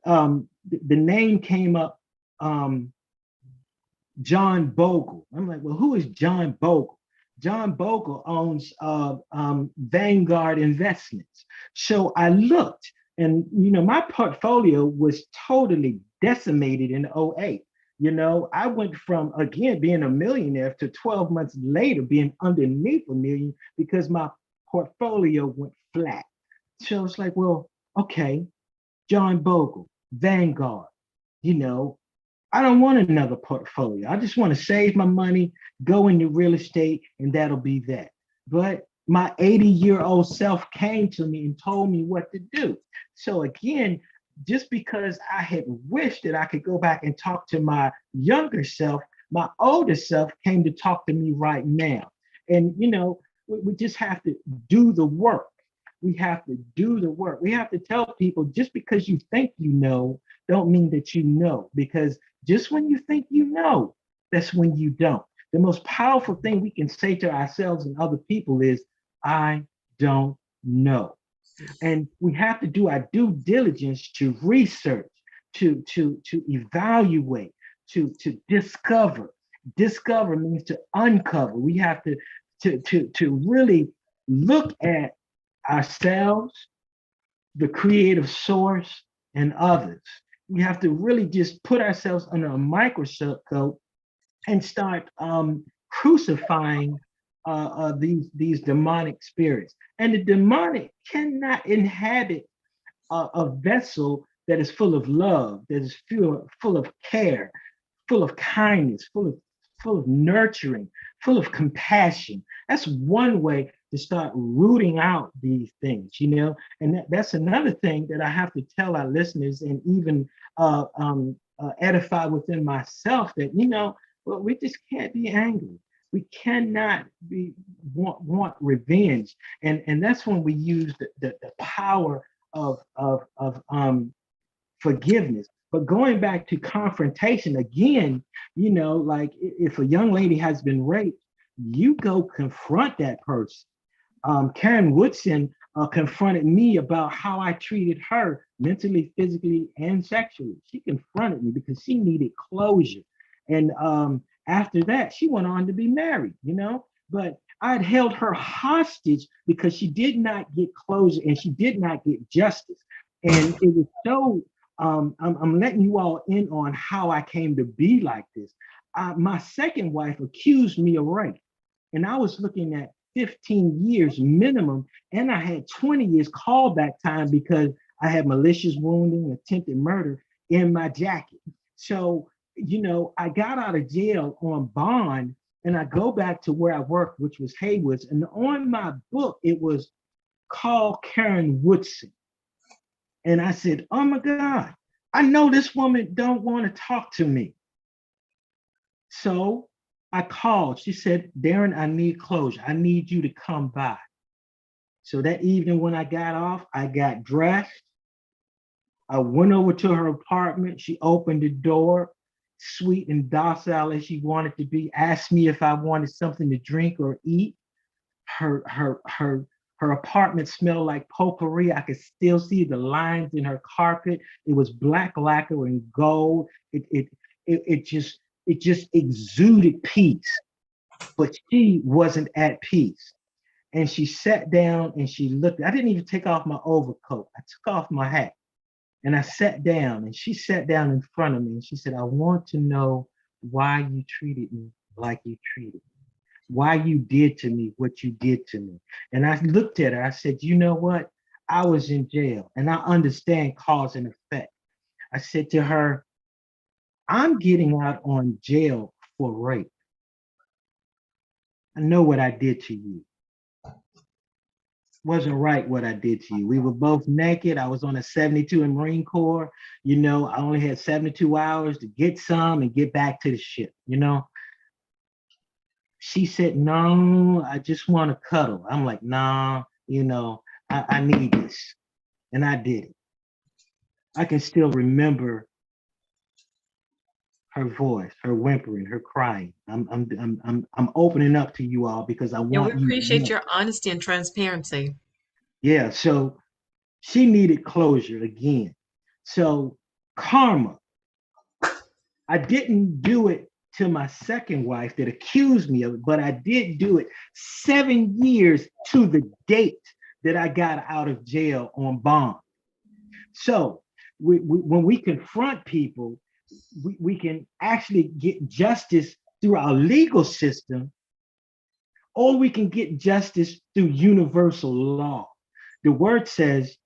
the name came up, John Bogle. I'm like, well, who is John Bogle? John Bogle owns Vanguard Investments. So I looked, and my portfolio was totally decimated in '08. I went from, again, being a millionaire to 12 months later being underneath a million because my portfolio went flat. So it's like, well, okay, John Bogle, Vanguard, I don't want another portfolio. I just want to save my money, go into real estate, and that'll be that. But my 80-year-old self came to me and told me what to do. So again, just because I had wished that I could go back and talk to my younger self, my older self came to talk to me right now. And, we just have to do the work. We have to do the work. We have to tell people, just because you think you know, don't mean that you know, because just when you think you know, that's when you don't. The most powerful thing we can say to ourselves and other people is, I don't know. And we have to do our due diligence to research, to evaluate, to discover. Discover means to uncover. We have to really look at ourselves, the creative source, and others. We have to really just put ourselves under a microscope and start crucifying these demonic spirits. And the demonic cannot inhabit a vessel that is full of love, that is full of care, full of kindness, full of nurturing, full of compassion. That's one way to start rooting out these things, and that's another thing that I have to tell our listeners and even edify within myself that, well, we just can't be angry. We cannot want revenge. And that's when we use the power of forgiveness. But going back to confrontation again, like if a young lady has been raped, you go confront that person. Karen Woodson confronted me about how I treated her mentally, physically, and sexually. She confronted me because she needed closure. And after that, she went on to be married, but I'd held her hostage because she did not get closure and she did not get justice. And it was so, I'm letting you all in on how I came to be like this. My second wife accused me of rape, and I was looking at 15 years minimum, and I had 20 years callback time because I had malicious wounding, attempted murder in my jacket. So, I got out of jail on bond, and I go back to where I worked, which was Haywood's, and on my book, it was called Karen Woodson. And I said, oh my God, I know this woman don't want to talk to me. So I called. She said, Derron, I need closure. I need you to come by. So that evening when I got off, I got dressed. I went over to her apartment. She opened the door, sweet and docile as she wanted to be, asked me if I wanted something to drink or eat. Her apartment smelled like potpourri. I could still see the lines in her carpet. It was black lacquer and gold. It just exuded peace, but she wasn't at peace. And she sat down and she looked. I didn't even take off my overcoat. I took off my hat and I sat down, and she sat down in front of me and she said, I want to know why you treated me like you treated me, why you did to me what you did to me. And I looked at her, I said, you know what? I was in jail and I understand cause and effect. I said to her, I'm getting out on jail for rape. I know what I did to you. Wasn't right what I did to you. We were both naked. I was on a 72 in Marine Corps. You know, I only had 72 hours to get some and get back to the ship, you know? She said, no, I just want to cuddle. I'm like, nah, you know, I need this. And I did it. I can still remember her voice, her whimpering, her crying. I'm opening up to you all because I Yeah, we want you to appreciate know. your honesty and transparency. Yeah, so she needed closure again. So karma, I didn't do it to my second wife that accused me of it, but I did do it 7 years to the date that I got out of jail on bond. So when we confront people, we can actually get justice through our legal system, or we can get justice through universal law. The word says,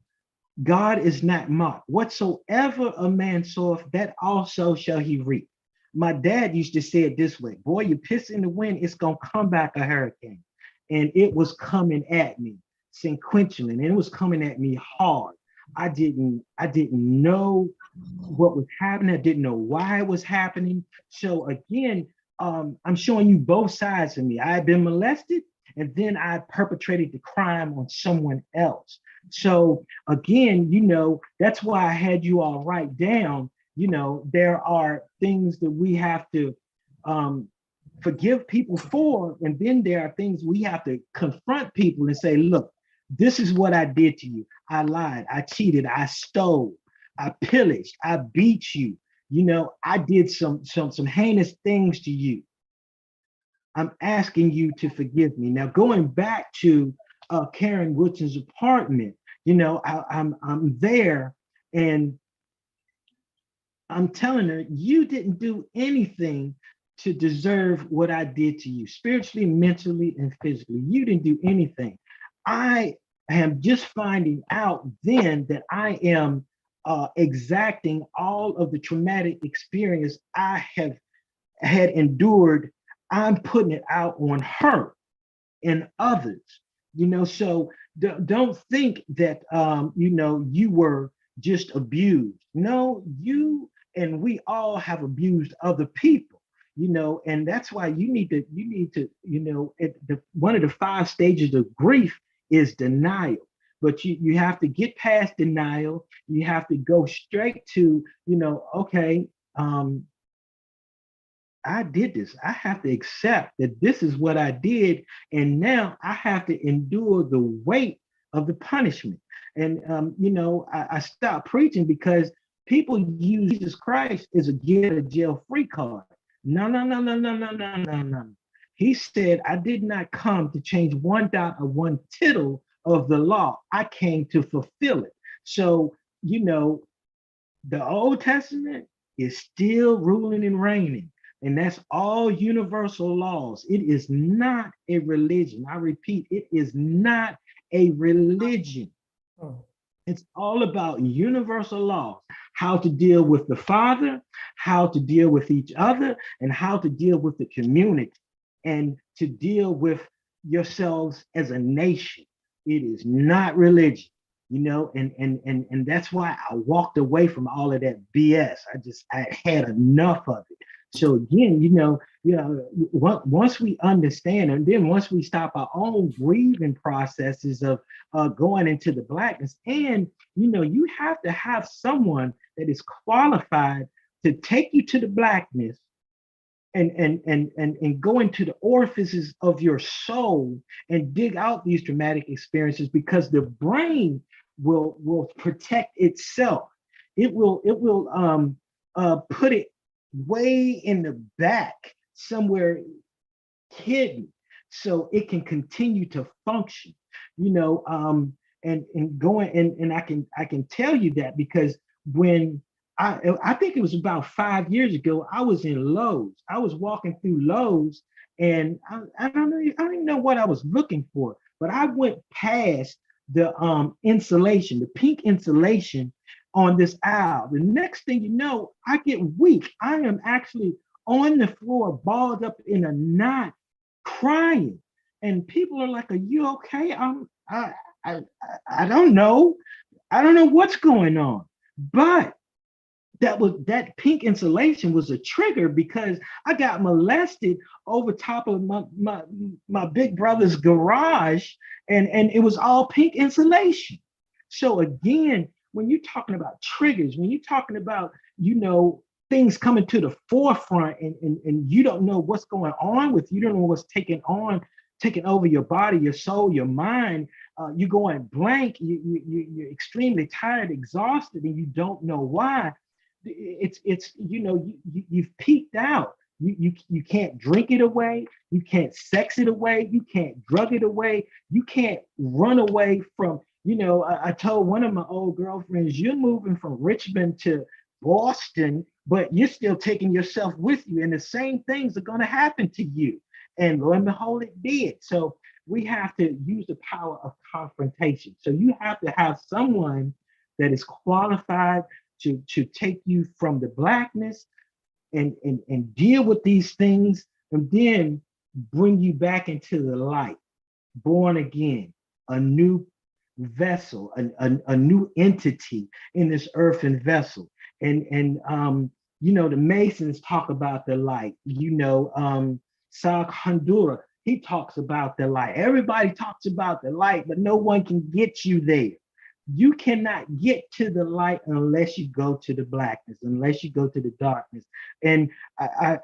God is not mocked. Whatsoever a man soweth, that also shall he reap. My dad used to say it this way, boy, you piss in the wind, it's gonna come back a hurricane. And it was coming at me sequentially, and it was coming at me hard. I didn't know what was happening. I didn't know why it was happening. So again, I'm showing you both sides of me. I had been molested, and then I perpetrated the crime on someone else. So again, you know, that's why I had you all write down, you know, there are things that we have to forgive people for, and then there are things we have to confront people and say, look, this is what I did to you. I lied, I cheated, I stole, I pillaged, I beat you. You know, I did some heinous things to you. I'm asking you to forgive me. Now, going back to Karen Woodson's apartment, you know, I'm there and I'm telling her, you didn't do anything to deserve what I did to you, spiritually, mentally, and physically. You didn't do anything. I am just finding out then that I am exacting all of the traumatic experience I have had endured. I'm putting it out on her and others, you know. So don't think that you know, you were just abused. No, you and we all have abused other people, you know. And that's why you need to you know, one of the 5 stages of grief is denial. But you have to get past denial. You have to go straight to, you know, okay, I did this. I have to accept that this is what I did. And now I have to endure the weight of the punishment. And, you know, I stopped preaching because people use Jesus Christ as a get a jail free card. No, no, no, no, no, no, no, no, no. He said, I did not come to change one dot or one tittle of the law. I came to fulfill it. So, you know, the Old Testament is still ruling and reigning. And that's all universal laws. It is not a religion. I repeat, it is not a religion. It's all about universal laws, how to deal with the Father, how to deal with each other, and how to deal with the community, and to deal with yourselves as a nation. It is not religion, you know, and that's why I walked away from all of that BS. I had enough of it. So again, once we understand, and then once we stop our own grieving processes of going into the blackness, and you have to have someone that is qualified to take you to the blackness and go into the orifices of your soul and dig out these traumatic experiences, because the brain will protect itself. It will put it way in the back somewhere hidden, so it can continue to function. And going and I can tell you that because when I think it was about 5 years ago, I was in Lowe's. I was walking through Lowe's, and I don't even know what I was looking for, but I went past the insulation, the pink insulation on this aisle. The next thing you know, I get weak. I am actually on the floor, balled up in a knot, crying. And people are like, "Are you okay?" I don't know. I don't know what's going on. But that pink insulation was a trigger, because I got molested over top of my big brother's garage, and it was all pink insulation. So again, when you're talking about triggers, when you're talking about things coming to the forefront, and you don't know what's going on with you, don't know what's taking over your body, your soul, your mind, you're going blank, you're extremely tired, exhausted, and you don't know why. You've peaked out. You can't drink it away, you can't sex it away, you can't drug it away, you can't run away from. I told one of my old girlfriends, "You're moving from Richmond to Boston, but you're still taking yourself with you, and the same things are going to happen to you." And lo and behold, it did. So we have to use the power of confrontation. So you have to have someone that is qualified to take you from the blackness and deal with these things, and then bring you back into the light, born again, a new vessel, a new entity in this earthen vessel. And the Masons talk about the light. Sa Honduras, he talks about the light. Everybody talks about the light, but no one can get you there. You cannot get to the light unless you go to the blackness, unless you go to the darkness. And I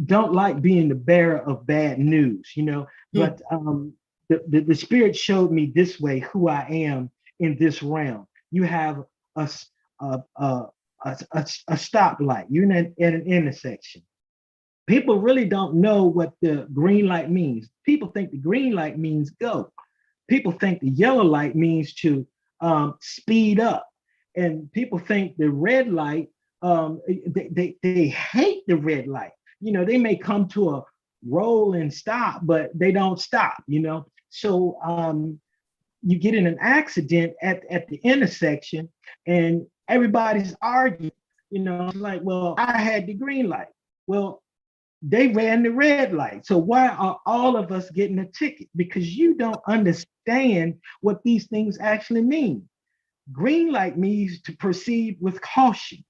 don't like being the bearer of bad news, but the spirit showed me this way who I am in this realm. You have a stoplight. You're in an intersection. People really don't know what the green light means. People think the green light means go. People think the yellow light means to speed up, and people think the red light. They hate the red light. They may come to a roll and stop, but they don't stop. So you get in an accident at the intersection, and everybody's arguing. Like, well, I had the green light. Well, they ran the red light. So why are all of us getting a ticket? Because you don't understand what these things actually mean. Green light means to proceed with caution.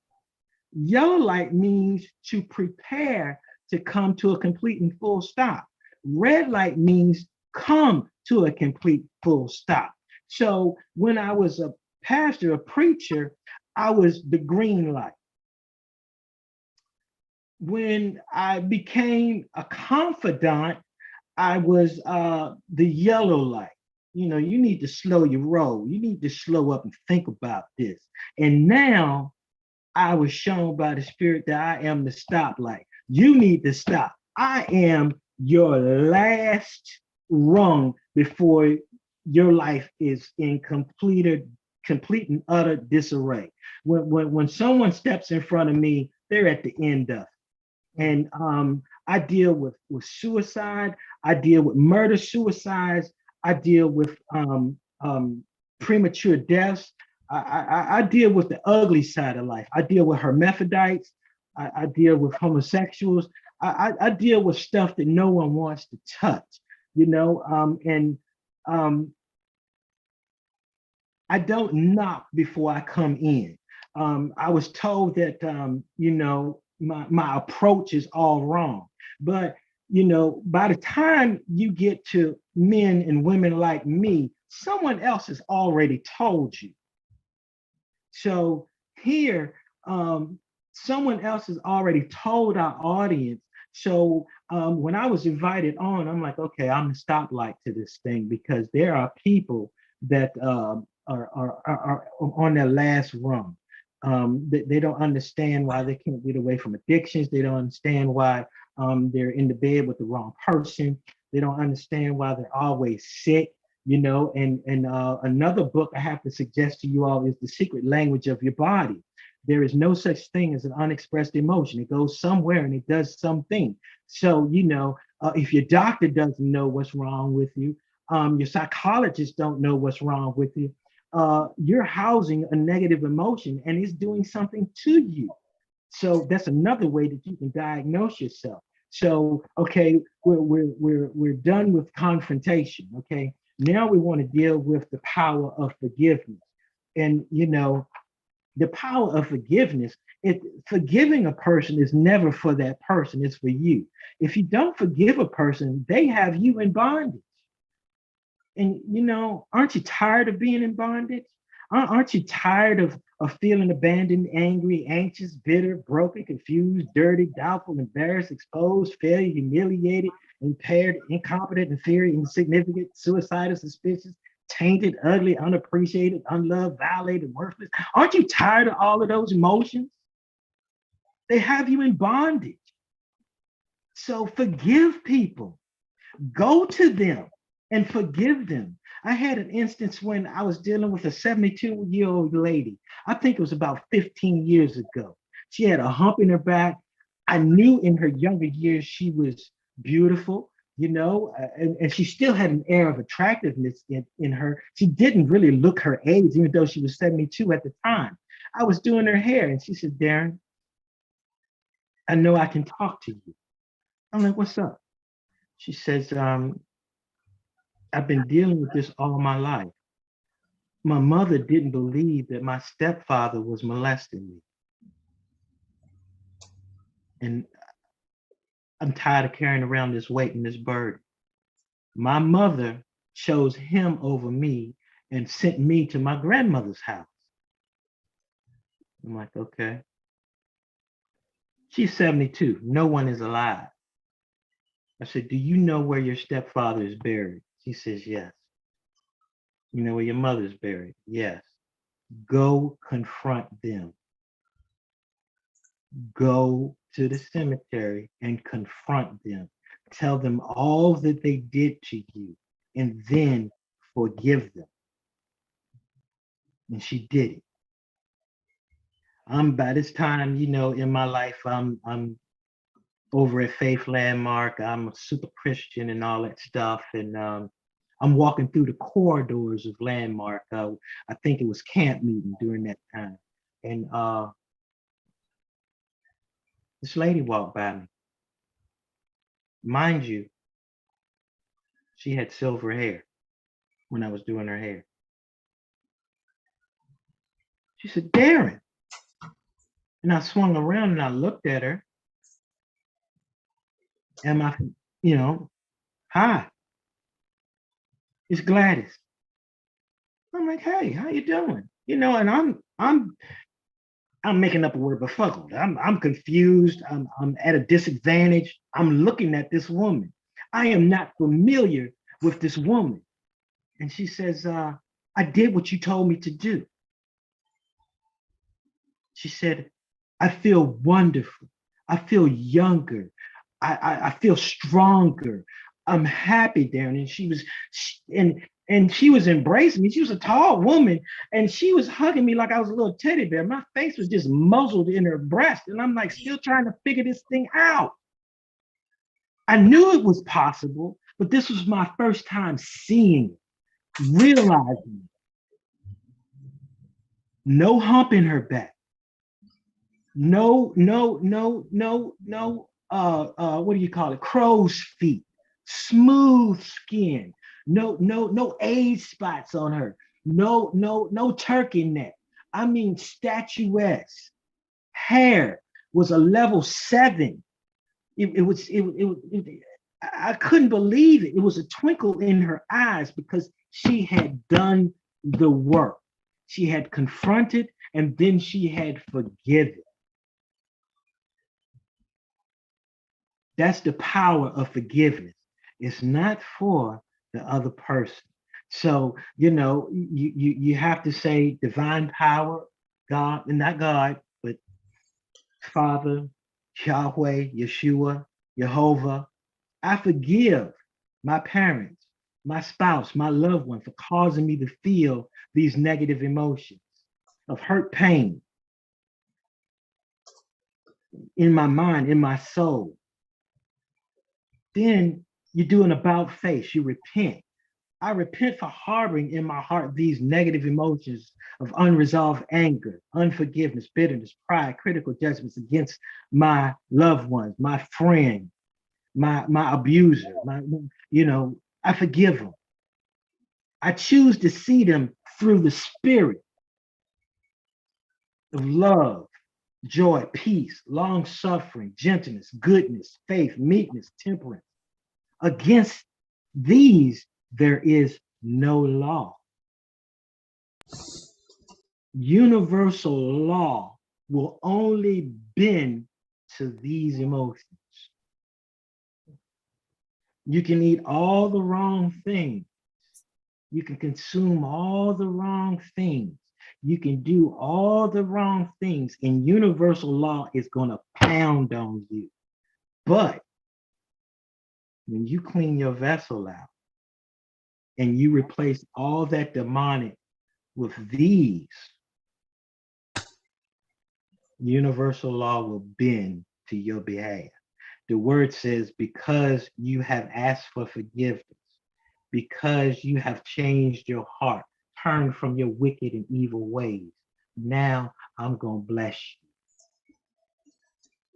Yellow light means to prepare to come to a complete and full stop. Red light means come to a complete full stop. So when I was a pastor, a preacher, I was the green light. When I became a confidant, I was the yellow light. You need to slow your roll. You need to slow up and think about this. And now I was shown by the Spirit that I am the stoplight. You need to stop. I am your last rung before your life is in complete and utter disarray. When someone steps in front of me, they're at the end of it. And I deal with suicide. I deal with murder suicides. I deal with premature deaths. I deal with the ugly side of life. I deal with hermaphrodites. I deal with homosexuals. I deal with stuff that no one wants to touch, I don't knock before I come in. I was told that, my approach is all wrong. But, by the time you get to men and women like me, someone else has already told you. So here, someone else has already told our audience. So when I was invited on, I'm like, okay, I'm a stoplight to this thing, because there are people that are on their last rung. They don't understand why they can't get away from addictions. They don't understand why they're in the bed with the wrong person. They don't understand why they're always sick. And another book I have to suggest to you all is The Secret Language of Your Body. There is no such thing as an unexpressed emotion. It goes somewhere and it does something. So, if your doctor doesn't know what's wrong with you, your psychologist don't know what's wrong with you, you're housing a negative emotion and it's doing something to you. So that's another way that you can diagnose yourself. So, okay, we're done with confrontation. Okay, now we want to deal with the power of forgiveness. And the power of forgiveness, forgiving a person is never for that person, it's for you. If you don't forgive a person, they have you in bondage. And aren't you tired of being in bondage? Aren't you tired of feeling abandoned, angry, anxious, bitter, broken, confused, dirty, doubtful, embarrassed, exposed, failure, humiliated, impaired, incompetent, inferior, insignificant, suicidal, suspicious, tainted, ugly, unappreciated, unloved, violated, worthless? Aren't you tired of all of those emotions? They have you in bondage. So forgive people. Go to them and forgive them. I had an instance when I was dealing with a 72-year-old lady. I think it was about 15 years ago. She had a hump in her back. I knew in her younger years she was beautiful, and she still had an air of attractiveness in her. She didn't really look her age, even though she was 72 at the time. I was doing her hair and she said, "Derron, I know I can talk to you." I'm like, "What's up?" She says, "I've been dealing with this all my life. My mother didn't believe that my stepfather was molesting me. And I'm tired of carrying around this weight and this burden. My mother chose him over me and sent me to my grandmother's house." I'm like, "Okay." She's 72. No one is alive. I said, "Do you know where your stepfather is buried?" She says, "Yes." "You know where your mother's buried?" "Yes." "Go confront them. Go to the cemetery and confront them. Tell them all that they did to you and then forgive them." And she did it. By this time, in my life, I'm over at Faith Landmark. I'm a super Christian and all that stuff. And I'm walking through the corridors of Landmark. I think it was camp meeting during that time. And this lady walked by me. Mind you, she had silver hair when I was doing her hair. She said, "Derron." And I swung around and I looked at her. And "Hi, it's Gladys." I'm like, "Hey, how you doing?" And I'm making up a word befuddled. I'm confused. I'm at a disadvantage. I'm looking at this woman. I am not familiar with this woman. And she says, "I did what you told me to do." She said, "I feel wonderful. I feel younger. I feel stronger. I'm happy, Derron." And she was embracing me. She was a tall woman and she was hugging me like I was a little teddy bear. My face was just muzzled in her breast. And I'm like still trying to figure this thing out. I knew it was possible, but this was my first time seeing it, realizing it. No hump in her back. No, what do you call it? Crow's feet, smooth skin, no age spots on her, no turkey neck. I mean, statuesque. Hair was a level 7. I couldn't believe it. It was a twinkle in her eyes because she had done the work. She had confronted and then she had forgiven. That's the power of forgiveness. It's not for the other person. So, you have to say divine power, God, and not God, but Father, Yahweh, Yeshua, Jehovah. I forgive my parents, my spouse, my loved one for causing me to feel these negative emotions of hurt, pain in my mind, in my soul. Then you do an about face, you repent. I repent for harboring in my heart these negative emotions of unresolved anger, unforgiveness, bitterness, pride, critical judgments against my loved ones, my friend, my abuser, I forgive them. I choose to see them through the spirit of love, joy, peace, long suffering, gentleness, goodness, faith, meekness, temperance. Against these, there is no law. Universal law will only bend to these emotions. You can eat all the wrong things. You can consume all the wrong things. You can do all the wrong things, and universal law is going to pound on you. But when you clean your vessel out and you replace all that demonic with these, universal law will bend to your behalf. The word says, because you have asked for forgiveness, because you have changed your heart, turned from your wicked and evil ways, now I'm going to bless you.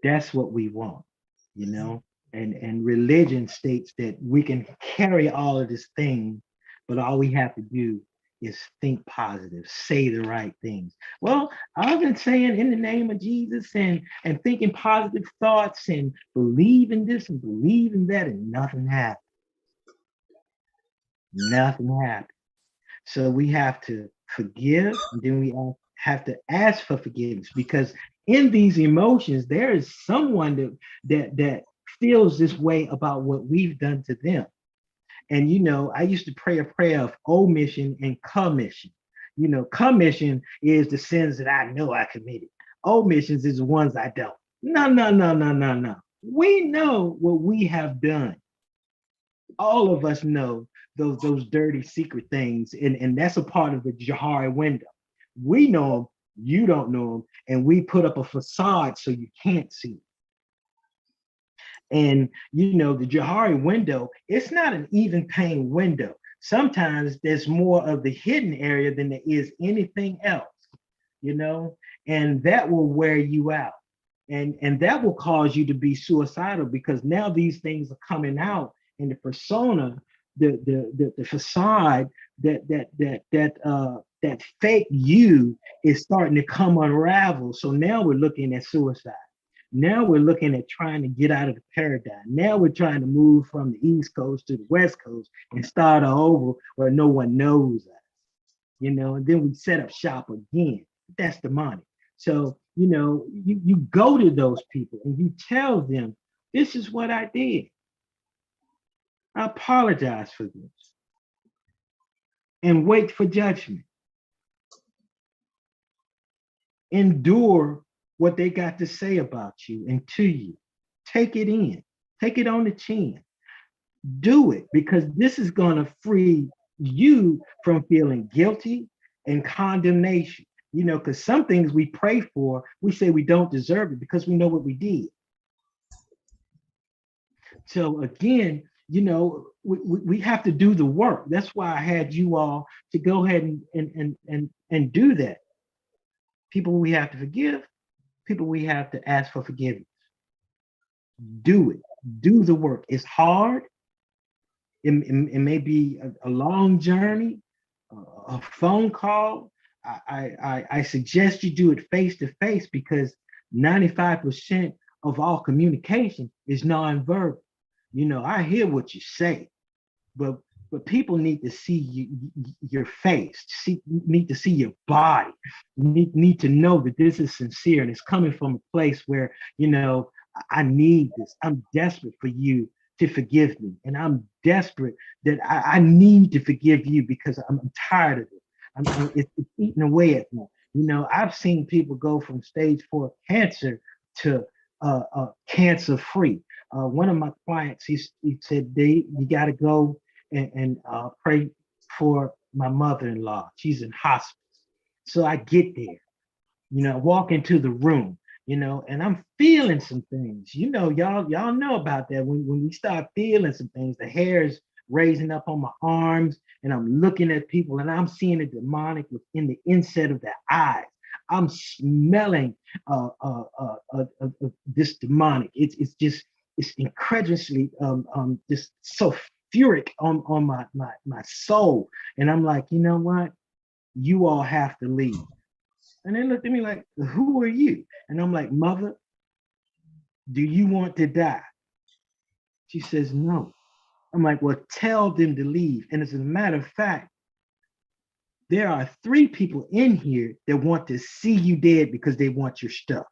That's what we want, And religion states that we can carry all of this thing, but all we have to do is think positive, say the right things. Well, I've been saying in the name of Jesus and thinking positive thoughts and believing this and believing that, and nothing happened. Nothing happened. So we have to forgive, and then we have to ask for forgiveness, because in these emotions, there is someone that feels this way about what we've done to them. And I used to pray a prayer of omission and commission. Commission is the sins that I know I committed. Omissions is the ones I don't. No. We know what we have done. All of us know those dirty secret things, and that's a part of the Jahari window. We know them, you don't know them, and we put up a facade so you can't see. And the Jahari window, it's not an even pane window. Sometimes there's more of the hidden area than there is anything else, and that will wear you out. And that will cause you to be suicidal, because now these things are coming out in the persona, the facade, that fake you is starting to come unravel. So now we're looking at suicide. Now we're looking at trying to get out of the paradigm. Now we're trying to move from the East Coast to the West Coast and start over where no one knows us, and then we set up shop again. That's demonic. So, you go to those people and you tell them, this is what I did. I apologize for this. And wait for judgment. Endure what they got to say about you and to you. Take it in. Take it on the chin. Do it, because this is going to free you from feeling guilty and condemnation. Because some things we pray for, we say we don't deserve it because we know what we did. So again, we have to do the work. That's why I had you all to go ahead and do that. People we have to forgive, people we have to ask for forgiveness. Do it. Do the work. It's hard. It may be a long journey, a phone call, I suggest you do it face to face because 95% of all communication is nonverbal. You know, I hear what you say, but people need to see your face, need to see your body, need to know that this is sincere and it's coming from a place where, you know, I need this. I'm desperate for you to forgive me. And I'm desperate that I need to forgive you because I'm tired of it. It's eating away at me. You know, I've seen people go from stage 4 cancer to cancer free. One of my clients, he said, you got to go and pray for my mother-in-law. She's in hospice. So I get there, you know, walk into the room, you know, and I'm feeling some things. You know, y'all know about that. When we start feeling some things, the hair is raising up on my arms, and I'm looking at people, and I'm seeing the demonic within the inset of their eyes. I'm smelling this demonic. It's just incredulously just so furic on my soul, and I'm like, you know what? You all have to leave. And they looked at me like, who are you? And I'm like, mother, do you want to die? She says, no. I'm like, well, tell them to leave. And as a matter of fact, there are 3 people in here that want to see you dead because they want your stuff.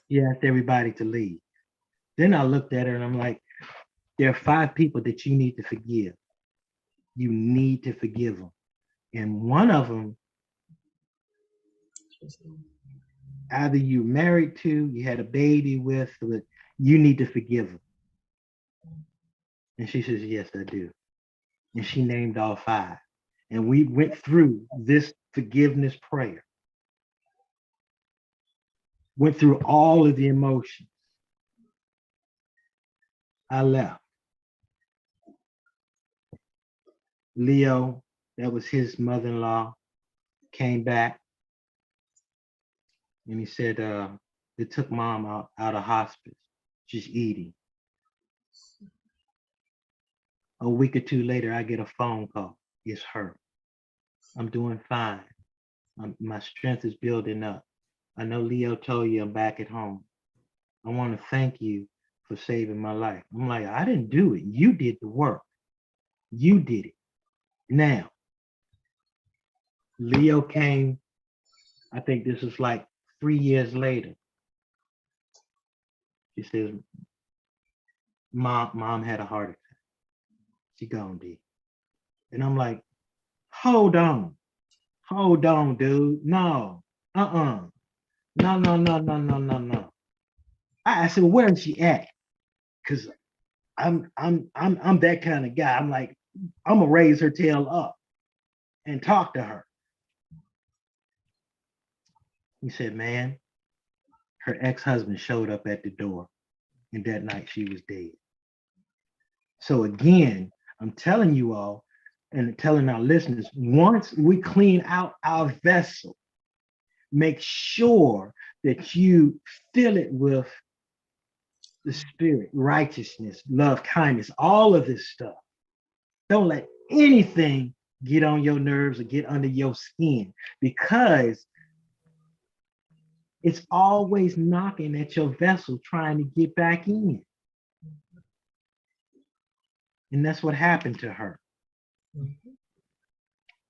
She asked everybody to leave. Then I looked at her and I'm like, there are 5 people that you need to forgive. You need to forgive them. And one of them, either you married to, you had a baby with, but you need to forgive them. And she says, yes, I do. And she named all 5. And we went through this forgiveness prayer. Went through all of the emotions. I left. Leo, that was his mother-in-law, came back and he said, they took mom out of hospice. She's eating. A week or 2 later, I get a phone call. It's her. I'm doing fine. My strength is building up. I know Leo told you I'm back at home. I want to thank you for saving my life. I'm like, I didn't do it. You did the work. You did it. Now, Leo came, I think this was like 3 years later. She says, mom had a heart attack. She gone, D. And I'm like, hold on, dude. No, no. I said, well, where is she at? Because I'm that kind of guy. I'm like, I'm gonna raise her tail up and talk to her. He said, man, her ex-husband showed up at the door, and that night she was dead. So again, I'm telling you all and telling our listeners, once we clean out our vessel, make sure that you fill it with the spirit, righteousness, love, kindness, all of this stuff. Don't let anything get on your nerves or get under your skin, because it's always knocking at your vessel trying to get back in. And that's what happened to her.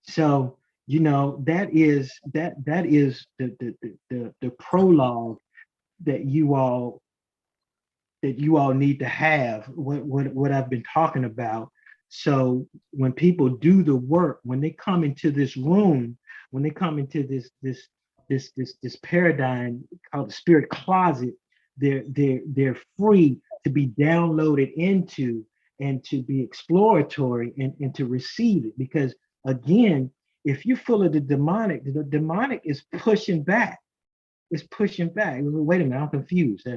So, you know, that is the prologue that you all need to have, what I've been talking about. So when people do the work, when they come into this room, when they come into this paradigm called the spirit closet, they're free to be downloaded into and to be exploratory and to receive it. Because again, if you're full of the demonic is pushing back. It's pushing back. Wait a minute, I'm confused.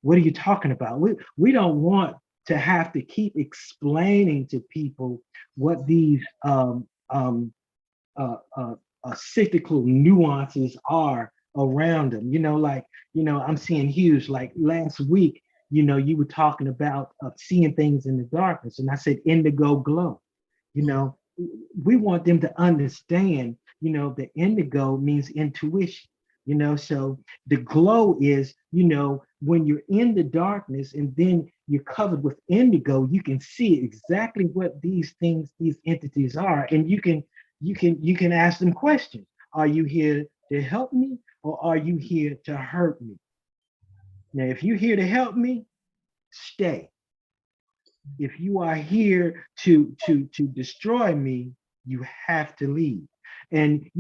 What are you talking about? We don't want to have to keep explaining to people what these cyclical nuances are around them. You know, like, you know, I'm seeing hues. Like last week, you know, you were talking about seeing things in the darkness, and I said indigo glow. You know, we want them to understand, the indigo means intuition, so the glow is, when you're in the darkness and then you're covered with indigo, you can see exactly what these things, these entities are, and you can ask them questions. Are you here to help me, or are you here to hurt me? Now, if you're here to help me, stay. If you are here to destroy me, you have to leave. And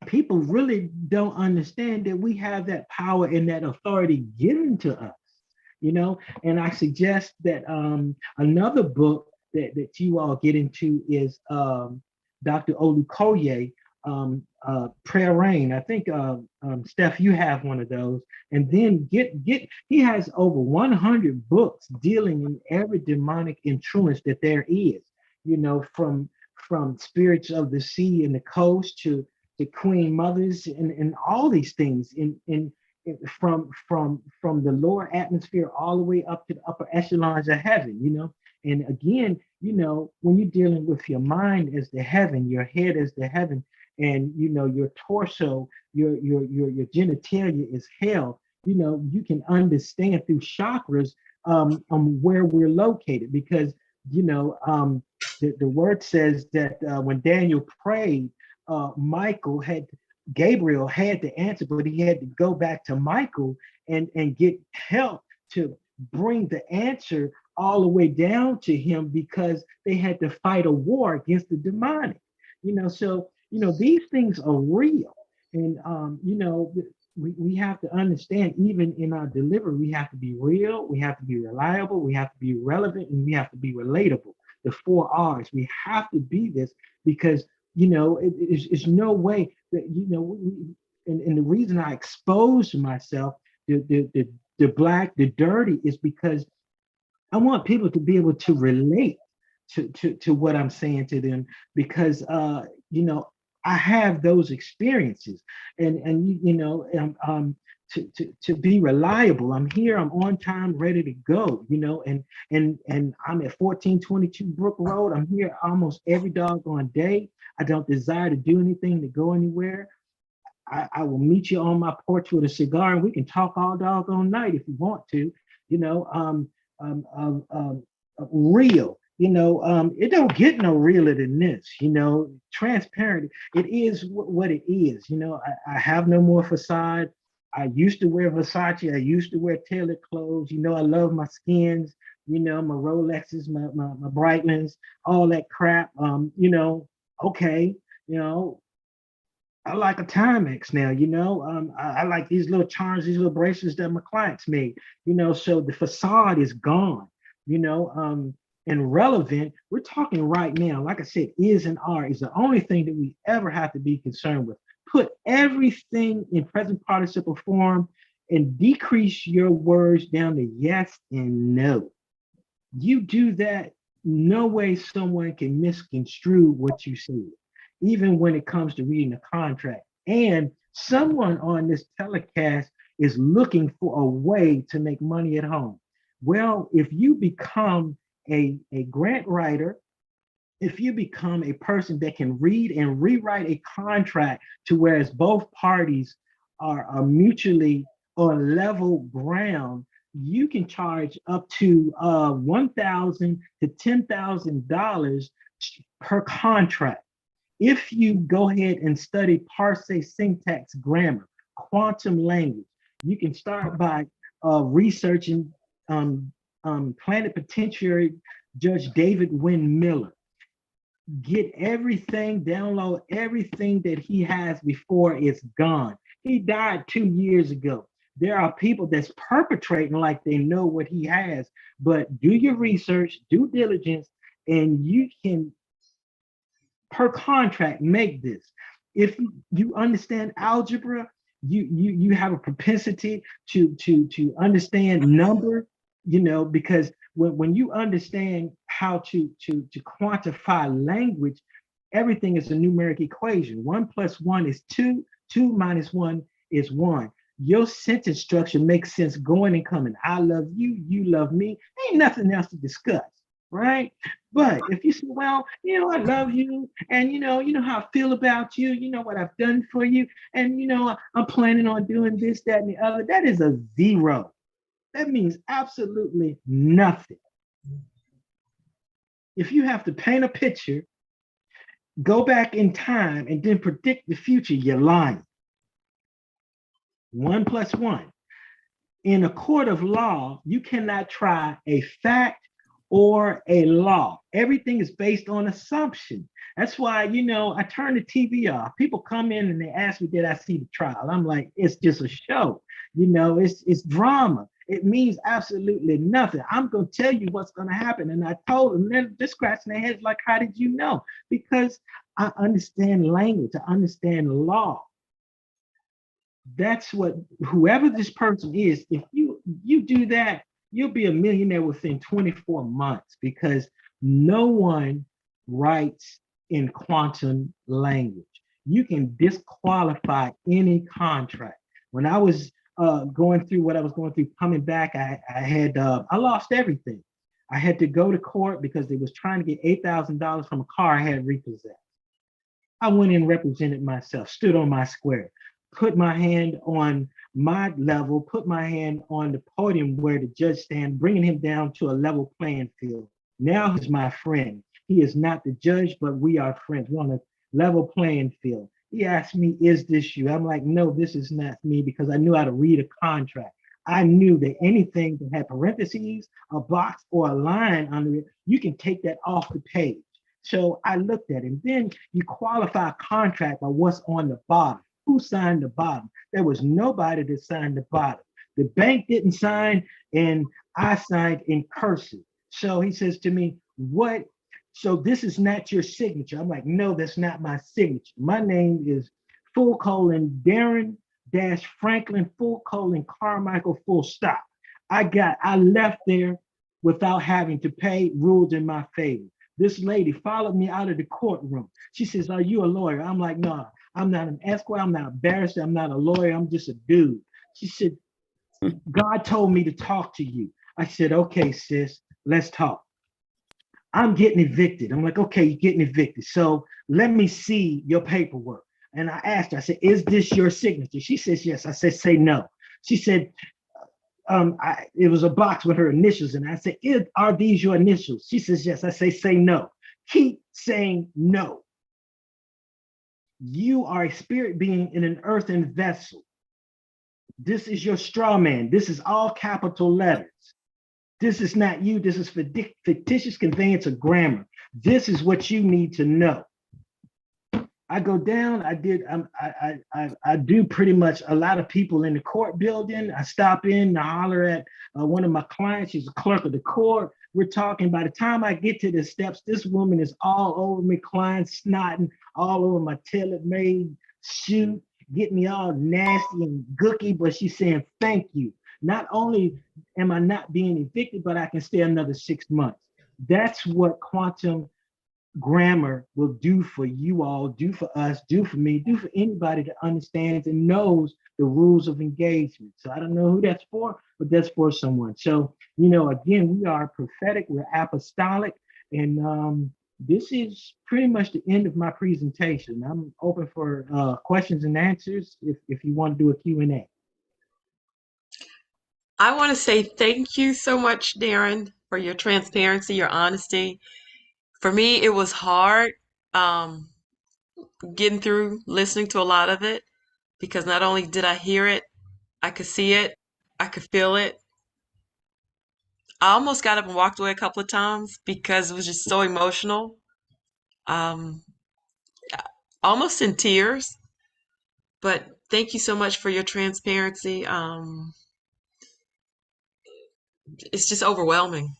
people really don't understand that we have that power and that authority given to us. And I suggest that another book that you all get into is Dr. Olukoye, Prayer Rain. I think Steph, you have one of those. And then he has over 100 books dealing in every demonic influence that there is, from spirits of the sea and the coast to queen mothers and all these things from the lower atmosphere all the way up to the upper echelons of heaven. And again, when you're dealing with your mind as the heaven, your head as the heaven, and your torso, your genitalia is hell, you can understand through chakras where we're located, because the word says that when Daniel prayed, Gabriel had to answer, but he had to go back to Michael and get help to bring the answer all the way down to him, because they had to fight a war against the demonic. So these things are real, and we have to understand, even in our delivery, we have to be real, we have to be reliable, we have to be relevant, and we have to be relatable. The 4 R's. We have to be this, because it's no way that and the reason I expose myself, the black, the dirty, is because I want people to be able to relate to what I'm saying to them, because I have those experiences, and to be reliable. I'm here, I'm on time, ready to go, and I'm at 1422 Brook Road. I'm here almost every doggone day. I don't desire to do anything, to go anywhere. I will meet you on my porch with a cigar, and we can talk all doggone night if you want to. Um, um, um, Real. It don't get no realer than this. Transparent. It is what it is. I have no more facade. I used to wear Versace. I used to wear tailored clothes. I love my skins. My Rolexes, my Breitlands, all that crap. Okay. I like a Timex now, I like these little charms, these little bracelets that my clients made, so the facade is gone, and relevant. We're talking right now, like I said, is and are is the only thing that we ever have to be concerned with. Put everything in present participle form and decrease your words down to yes and no. You do that, no way someone can misconstrue what you said, even when it comes to reading a contract. And someone on this telecast is looking for a way to make money at home. Well, if you become a grant writer, if you become a person that can read and rewrite a contract to whereas both parties are mutually on level ground, you can charge up to $1,000 to $10,000 per contract. If you go ahead and study parsing, syntax, grammar, quantum language, you can start by researching plenipotentiary Judge David Wynn Miller. Get everything, download everything that he has before it's gone. He died 2 years ago. There are people that's perpetrating like they know what he has, but do your research, due diligence, and you can, per contract, make this. If you understand algebra, you have a propensity to understand number, because when you understand how to quantify language, everything is a numeric equation. 1 + 1 is 2, 2 - 1 is 1. Your sentence structure makes sense going and coming. I love you, you love me. Ain't nothing else to discuss. right? But if you say, well, I love you, and you know how I feel about you, you know what I've done for you, and I'm planning on doing this, that, and the other, that is a zero. That means absolutely nothing. If you have to paint a picture, go back in time, and then predict the future, you're lying. 1 + 1. In a court of law, you cannot try a fact or a law. Everything is based on assumption. That's why, I turn the TV off. People come in and they ask me, did I see the trial? I'm like, it's just a show. It's drama. It means absolutely nothing. I'm going to tell you what's going to happen. And I told them, they're just scratching their heads like, how did you know? Because I understand language. I understand law. That's what, whoever this person is, if you do that, you'll be a millionaire within 24 months, because no one writes in quantum language. You can disqualify any contract. When I was going through what I was going through, coming back, I lost everything. I had to go to court because they was trying to get $8,000 from a car I had repossessed. I went in, represented myself, stood on my square, put my hand on my level, put my hand on the podium where the judge stands, bringing him down to a level playing field. Now he's my friend. He is not the judge, but we are friends. We're on a level playing field. He asked me, is this you? I'm like, no, this is not me, because I knew how to read a contract. I knew that anything that had parentheses, a box, or a line under it, you can take that off the page. So I looked at it. Then you qualify a contract by what's on the bottom. Who signed the bottom? There was nobody that signed the bottom. The bank didn't sign, and I signed in cursive. So he says to me, what? So this is not your signature. I'm like, no, that's not my signature. My name is Derron Franklin Carmichael .. I left there without having to pay, ruled in my favor. This lady followed me out of the courtroom. She says, are you a lawyer? I'm like, no, I'm not an escort. I'm not a barrister. I'm not a lawyer. I'm just a dude. She said, God told me to talk to you. I said, okay, sis, let's talk. I'm getting evicted. I'm like, okay, you're getting evicted. So let me see your paperwork. And I asked her, I said, is this your signature? She says, yes. I said, say no. She said, it was a box with her initials. And I said, are these your initials? She says, yes. I say no. Keep saying no. You are a spirit being in an earthen vessel. This is your straw man. This is all capital letters. This is not you. This is fictitious conveyance of grammar. This is what you need to know. I go down. I do pretty much a lot of people in the court building. I stop in to holler at one of my clients. She's a clerk of the court. We're talking. By the time I get to the steps, this woman is all over me, crying, snotting all over my tailor-made suit, getting me all nasty and gooky. But she's saying, thank you. Not only am I not being evicted, but I can stay another 6 months. That's what quantum grammar will do for you all, do for us, do for me, do for anybody that understands and knows the rules of engagement. So I don't know who that's for, but that's for someone. So, again, we are prophetic, we're apostolic, and this is pretty much the end of my presentation. I'm open for questions and answers if you want to do a Q&A. I want to say thank you so much, Derron, for your transparency, your honesty. For me, it was hard getting through listening to a lot of it, because not only did I hear it, I could see it, I could feel it. I almost got up and walked away a couple of times because it was just so emotional. Um, Almost in tears. But thank you so much for your transparency. It's just overwhelming.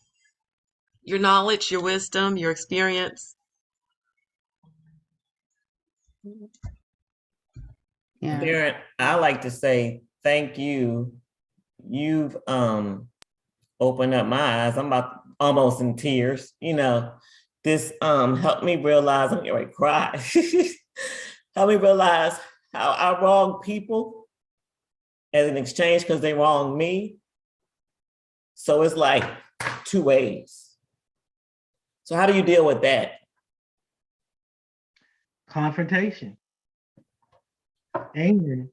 Your knowledge, your wisdom, your experience. Yeah. Derron, I like to say thank you. You've opened up my eyes. I'm about almost in tears. This helped me realize, I'm going to cry. Helped me realize how I wrong people as an exchange because they wronged me. So it's like two ways. So how do you deal with that? Confrontation. And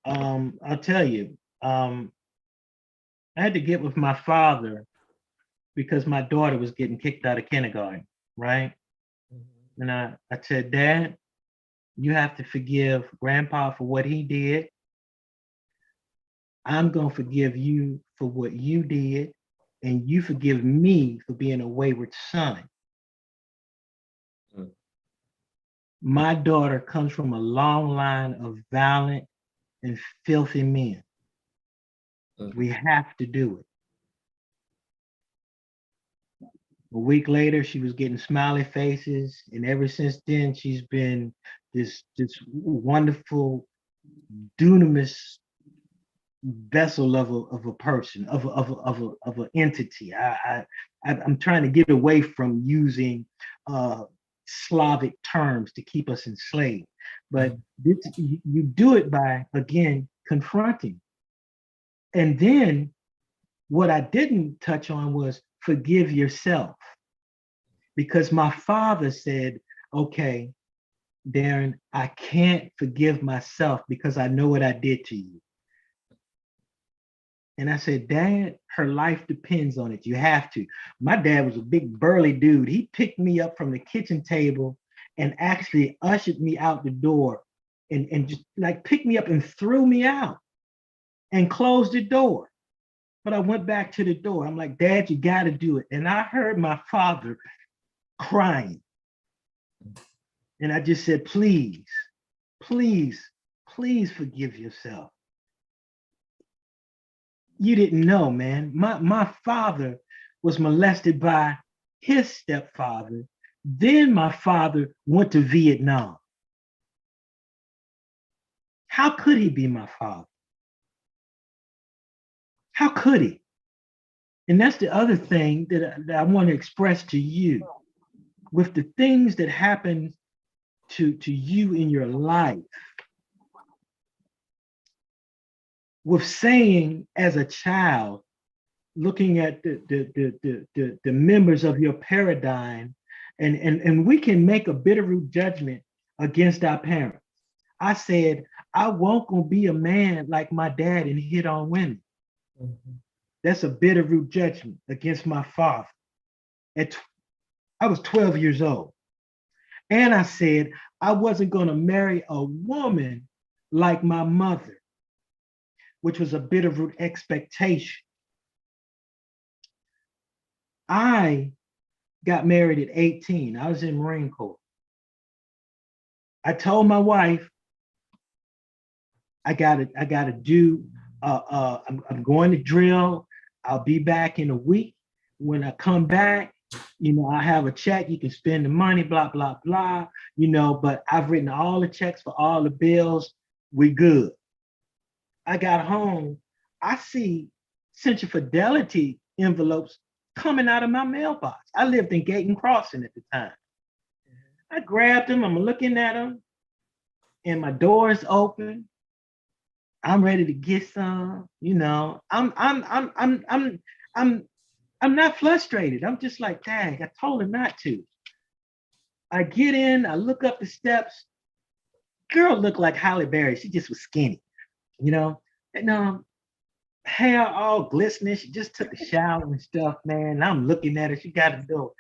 I'll tell you, I had to get with my father because my daughter was getting kicked out of kindergarten, right? And I said, Dad, you have to forgive Grandpa for what he did. I'm going to forgive you for what you did, and you forgive me for being a wayward son. My daughter comes from a long line of violent and filthy men. We have to do it. A week later, she was getting smiley faces, and ever since then, she's been this wonderful, dunamis vessel of a person, of an entity. I'm trying to get away from using Slavic terms to keep us enslaved, but you do it by, again, confronting. And then what I didn't touch on was forgive yourself, because my father said, okay, Derron, I can't forgive myself because I know what I did to you. And I said, Dad, her life depends on it. You have to. My dad was a big burly dude. He picked me up from the kitchen table and actually ushered me out the door and just like picked me up and threw me out and closed the door. But I went back to the door. I'm like, Dad, you got to do it. And I heard my father crying. And I just said, please, please, please forgive yourself. You didn't know, man. My father was molested by his stepfather. Then my father went to Vietnam. How could he be my father? How could he? And that's the other thing that I want to express to you. With the things that happen to you in your life, with saying as a child, looking at the members of your paradigm, and we can make a bitterroot judgment against our parents. I said, I won't gonna be a man like my dad and hit on women. That's a bitterroot judgment against my father. I was 12 years old. And I said, I wasn't gonna marry a woman like my mother, which was a bitterroot expectation. I got married at 18. I was in Marine Corps. I told my wife, I gotta do, I'm going to drill. I'll be back in a week. When I come back, I have a check, you can spend the money, blah, blah, blah, but I've written all the checks for all the bills, we good. I got home, I see Central Fidelity envelopes coming out of my mailbox. I lived in Gayton Crossing at the time. I grabbed them, I'm looking at them, and my door is open. I'm ready to get some, I'm not frustrated. I'm just like, dang, I told her not to. I get in, I look up the steps. Girl looked like Halle Berry. She just was skinny, and hair all glistening. She just took a shower and stuff, man. And I'm looking at her. She got a little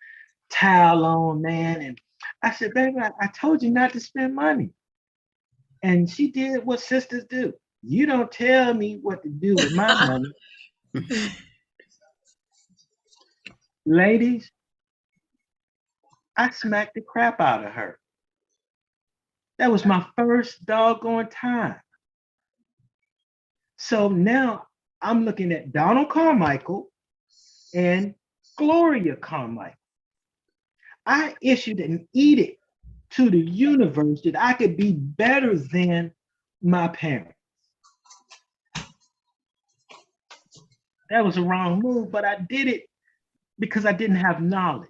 towel on, man. And I said, baby, I told you not to spend money. And she did what sisters do. You don't tell me what to do with my money. Ladies, I smacked the crap out of her. That was my first doggone time. So now I'm looking at Donald Carmichael and Gloria Carmichael. I issued an edict to the universe that I could be better than my parents. That was a wrong move, but I did it because I didn't have knowledge.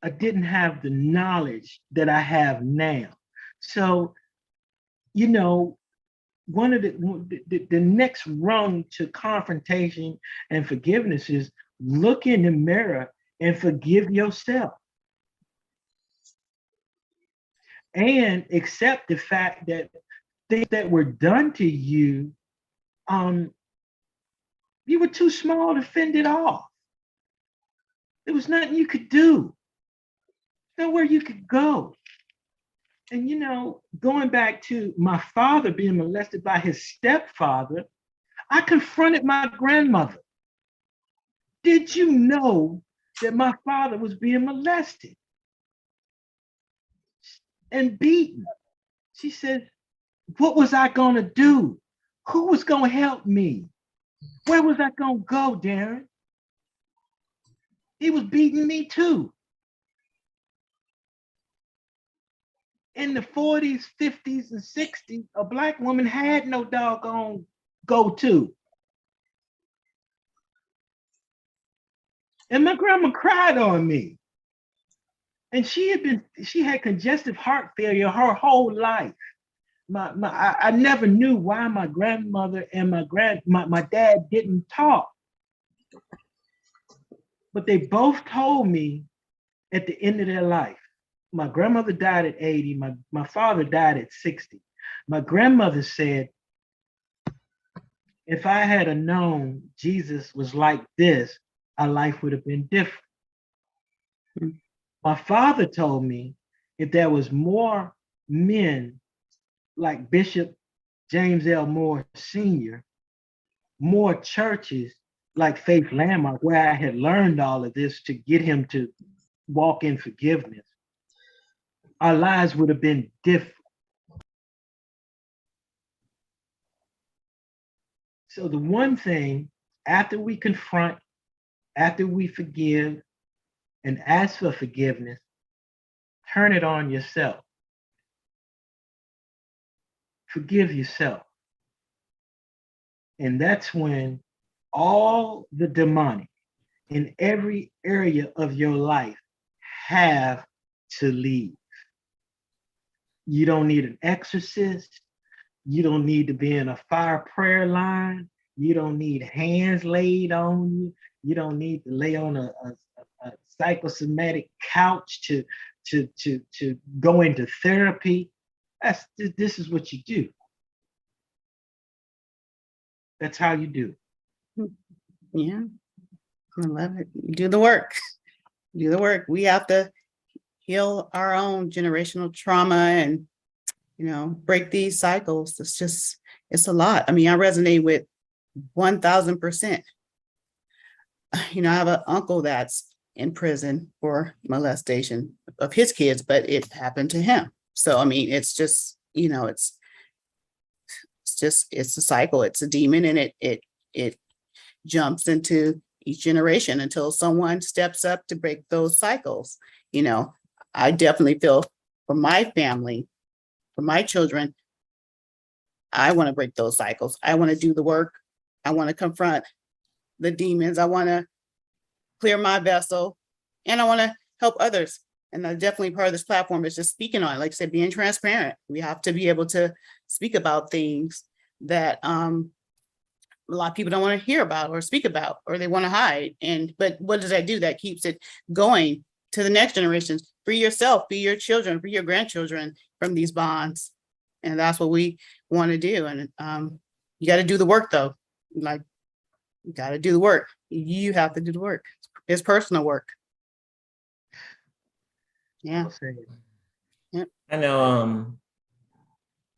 I didn't have the knowledge that I have now. So, one of the next rung to confrontation and forgiveness is look in the mirror and forgive yourself. And accept the fact that things that were done to you, you were too small to fend it off. There was nothing you could do, nowhere you could go. And going back to my father being molested by his stepfather, I confronted my grandmother. Did you know that my father was being molested and beaten? She said, what was I gonna do? Who was gonna help me? Where was I gonna go, Derron? He was beating me too. In the 40s, 50s, and 60s, a Black woman had no doggone go-to. And my grandma cried on me. And she had congestive heart failure her whole life. I never knew why my grandmother and my dad didn't talk. But they both told me at the end of their life. My grandmother died at 80. My father died at 60. My grandmother said, if I had known Jesus was like this, our life would have been different. Mm-hmm. My father told me if there was more men like Bishop James L. Moore Sr., more churches like Faith Landmark, where I had learned all of this to get him to walk in forgiveness, our lives would have been different. So the one thing, after we confront, after we forgive and ask for forgiveness, turn it on yourself. Forgive yourself. And that's when all the demonic in every area of your life have to leave. You don't need an exorcist. You don't need to be in a fire prayer line. You don't need hands laid on you. You don't need to lay on a psychosomatic couch to go into therapy. This is what you do. That's how you do. Yeah, I love it. You do the work. Do the work. We have to heal our own generational trauma and, break these cycles. It's a lot. I mean, I resonate with 1000%. I have an uncle that's in prison for molestation of his kids, but it happened to him. So, I mean, it's just, it's a cycle. It's a demon, and it jumps into each generation until someone steps up to break those cycles. I definitely feel for my family, for my children, I want to break those cycles. I want to do the work. I want to confront the demons. I want to clear my vessel, and I want to help others. And that's definitely part of this platform is just speaking on it. Like I said, being transparent. We have to be able to speak about things that a lot of people don't want to hear about or speak about, or they want to hide. But what does that do? That keeps it going to the next generations. Free yourself, free your children, free your grandchildren from these bonds. And that's what we want to do. And you got to do the work, though. Like, you got to do the work. You have to do the work. It's personal work. Yeah. Yep. I know.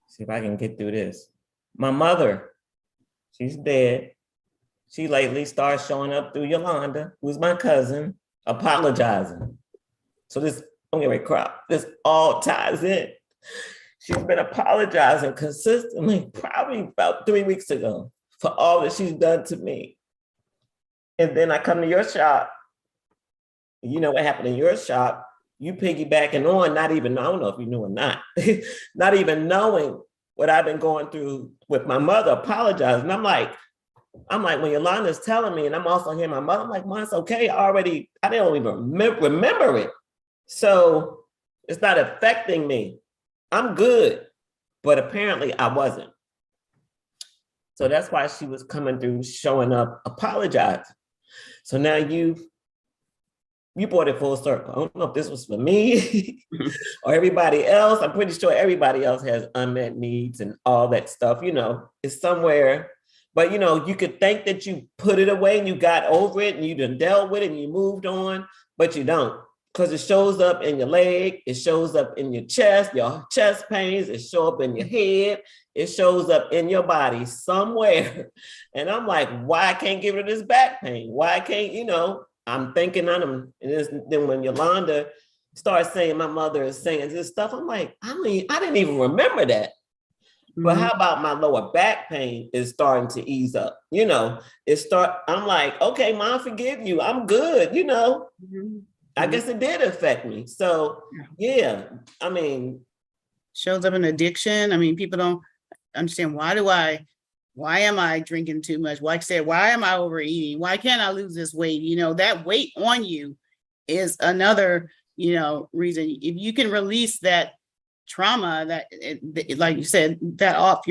See if I can get through this. My mother, she's dead. She lately started showing up through Yolanda, who's my cousin, apologizing. So this, don't get ready to cry. This all ties in. She's been apologizing consistently, probably about 3 weeks ago, for all that she's done to me. And then I come to your shop. You know what happened in your shop. You piggybacking on, not even, I don't know if you knew or not, not even knowing what I've been going through with my mother, apologizing. I'm like, when Yolanda's telling me, and I'm also hearing my mother, I'm like, Mom, it's okay. I didn't even remember it. So it's not affecting me. I'm good, but apparently I wasn't. So that's why she was coming through, showing up, apologizing. So now you've you brought it full circle. I don't know if this was for me or everybody else. I'm pretty sure everybody else has unmet needs and all that stuff, it's somewhere. But you could think that you put it away and you got over it and you done dealt with it and you moved on, but you don't. Because it shows up in your leg, it shows up in your chest pains, it shows up in your head, it shows up in your body somewhere. And I'm like, why I can't give her this back pain? Why I can't, I'm thinking on them. And then when Yolanda starts saying my mother is saying this stuff, I'm like, I didn't even remember that. But how about my lower back pain is starting to ease up? I'm like, okay, Mom, forgive you. I'm good, I guess it did affect me. So yeah, I mean, shows up in addiction. I mean, people don't understand why am I drinking too much? Like I said, why am I overeating? Why can't I lose this weight? That weight on you is another, reason. If you can release that trauma, like you said, that off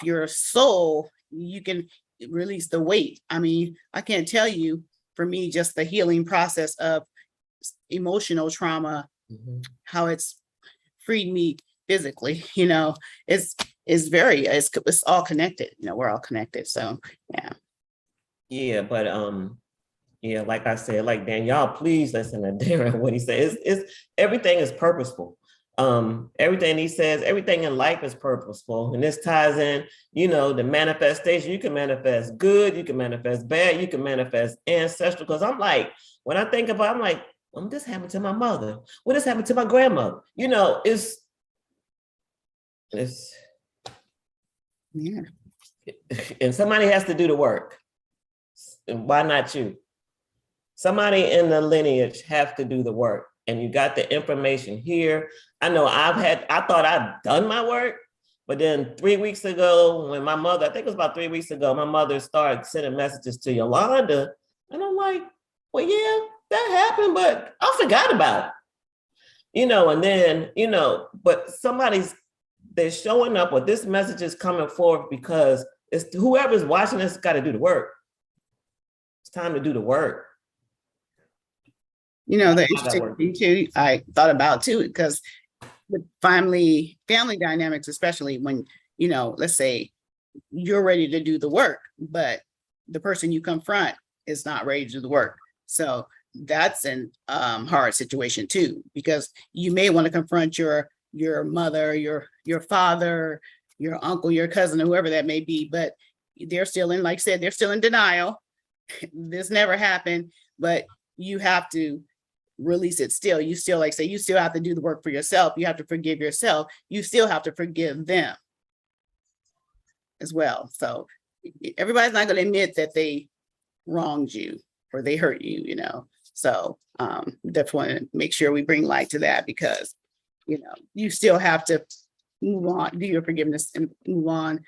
your soul, you can release the weight. I mean, I can't tell you, for me, just the healing process of emotional trauma, how it's freed me physically, it's all connected. We're all connected. So yeah, but yeah, like I said, like Danielle, please listen to Derron what he says. It's everything is purposeful. Everything he says, everything in life is purposeful. And this ties in, the manifestation. You can manifest good, you can manifest bad, you can manifest ancestral. Because I'm like, when I think about it, I'm like, this happened to my mother. What this happened to my grandmother? It's yeah. And somebody has to do the work. And why not you? Somebody in the lineage have to do the work. And you got the information here. I know I thought I'd done my work, but then 3 weeks ago, when my mother, I think it was about 3 weeks ago, my mother started sending messages to Yolanda. And I'm like, well, yeah, that happened, but I forgot about it. And then, but they're showing up with this message is coming forth because it's whoever's watching this got to do the work. It's time to do the work. The interesting thing too, I thought about too, because with family dynamics, especially when, let's say you're ready to do the work, but the person you confront is not ready to do the work. So that's an hard situation too, because you may want to confront your mother, your father, your uncle, your cousin, whoever that may be, but they're still in, like I said, they're still in denial. This never happened, but you have to release it still. You still, like say, you still have to do the work for yourself. You have to forgive yourself. You still have to forgive them as well. So everybody's not going to admit that they wronged you or they hurt you, So definitely want to make sure we bring light to that, because, you still have to move on, do your forgiveness and move on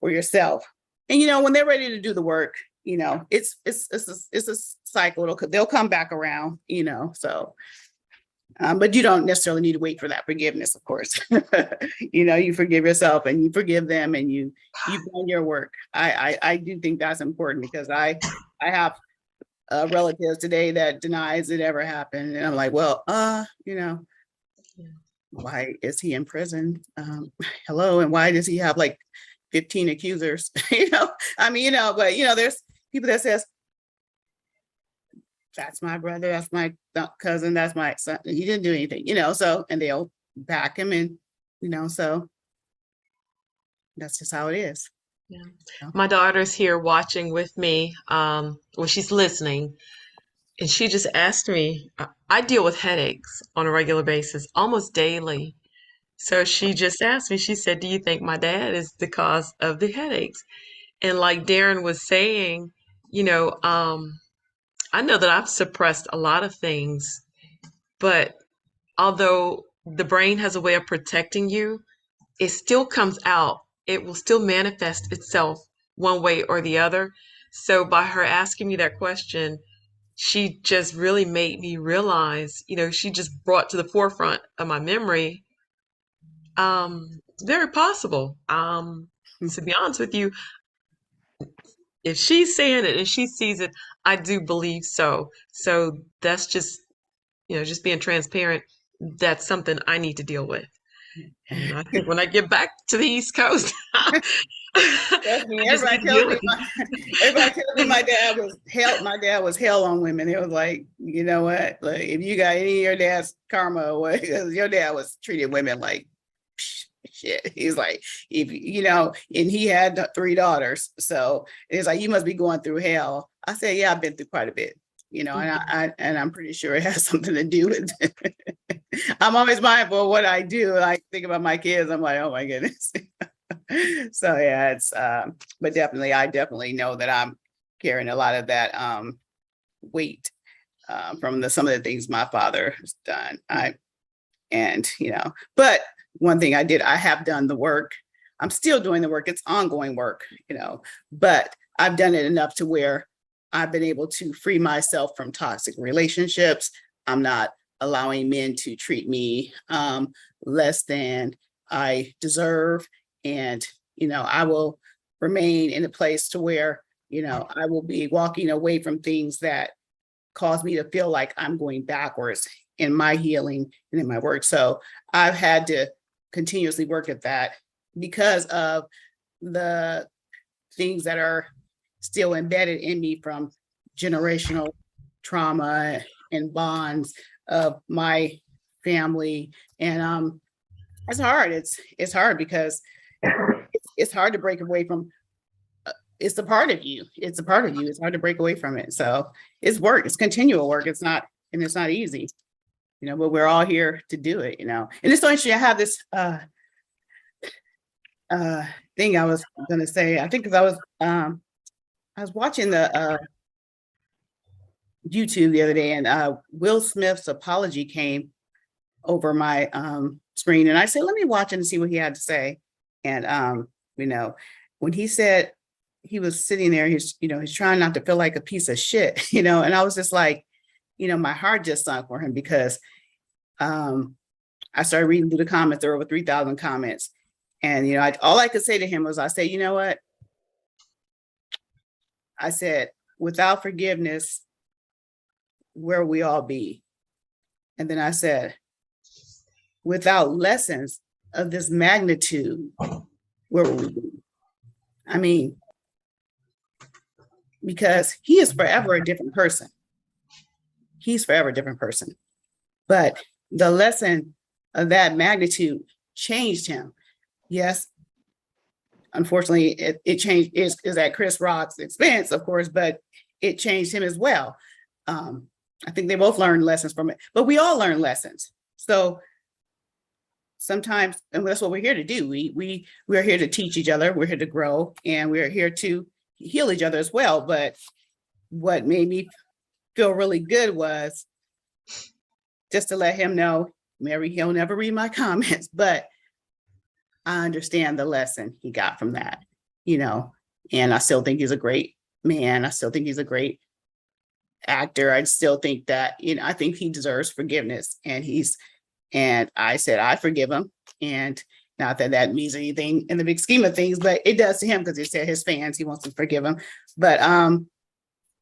for yourself. And, when they're ready to do the work, it's a cycle. They'll come back around, so, but you don't necessarily need to wait for that forgiveness, of course. You forgive yourself and you forgive them and you've done your work. I do think that's important, because I have relatives today that denies it ever happened. And I'm like, well, why is he in prison? Hello. And why does he have like 15 accusers? But there's people that says, that's my brother, that's my cousin, that's my son. He didn't do anything, so, and they'll back him and, so that's just how it is. Yeah. My daughter's here watching with me. She's listening. And she just asked me, I deal with headaches on a regular basis, almost daily. So she just asked me, she said, do you think my dad is the cause of the headaches? And like Derron was saying, I know that I've suppressed a lot of things, but although the brain has a way of protecting you, it still comes out. It will still manifest itself one way or the other. So by her asking me that question, she just really made me realize, she just brought to the forefront of my memory, very possible. To be honest with you, if she's saying it and she sees it, I do believe so. So that's just, just being transparent. That's something I need to deal with. And I think when I get back to the East Coast, Trust me, I just need everybody to tells deal me with everybody tells me my dad was hell. My dad was hell on women. It was like, you know what? Like, if you got any of your dad's karma away, because your dad was treating women like shit. He's like, if and he had 3 daughters. So it's like, you must be going through hell. I said, yeah, I've been through quite a bit, and I'm pretty sure it has something to do with it. I'm always mindful of what I do. Like, think about my kids. I'm like, oh my goodness. So yeah, it's but I definitely know that I'm carrying a lot of that weight from some of the things my father has done. But one thing I have done the work. I'm still doing the work. It's ongoing work, but I've done it enough to where I've been able to free myself from toxic relationships. I'm not allowing men to treat me less than I deserve. And, I will remain in a place to where, I will be walking away from things that cause me to feel like I'm going backwards in my healing and in my work. So I've had to continuously work at that because of the things that are still embedded in me from generational trauma and bonds of my family. And it's hard. It's hard because it's hard to break away from. It's a part of you. It's a part of you. It's hard to break away from it. So it's work. It's continual work. It's not easy, but we're all here to do it, And it's so interesting. I have this thing I was going to say. I think because I was watching the YouTube the other day, and Will Smith's apology came over my screen, and I said, let me watch it and see what he had to say. And when he said he was sitting there, he's trying not to feel like a piece of shit, and I was just like, my heart just sunk for him because I started reading through the comments. There were over 3,000 comments, and all I could say to him was, I said, you know what? I said, without forgiveness, where will we all be? And then I said, without lessons of this magnitude, where will we be? I mean, because he is forever a different person. He's forever a different person. But the lesson of that magnitude changed him. Yes, unfortunately, it changed is at Chris Rock's expense, of course, but it changed him as well. I think they both learned lessons from it, but we all learn lessons. So sometimes, and that's what we're here to do. We're here to teach each other. We're here to grow, and we're here to heal each other as well. But what made me feel really good was just to let him know, he'll never read my comments, but I understand the lesson he got from that, and I still think he's a great man. I still think he's a great actor. I still think that, I think he deserves forgiveness, and I said, I forgive him. And not that that means anything in the big scheme of things, but it does to him because he said his fans, he wants to forgive him. But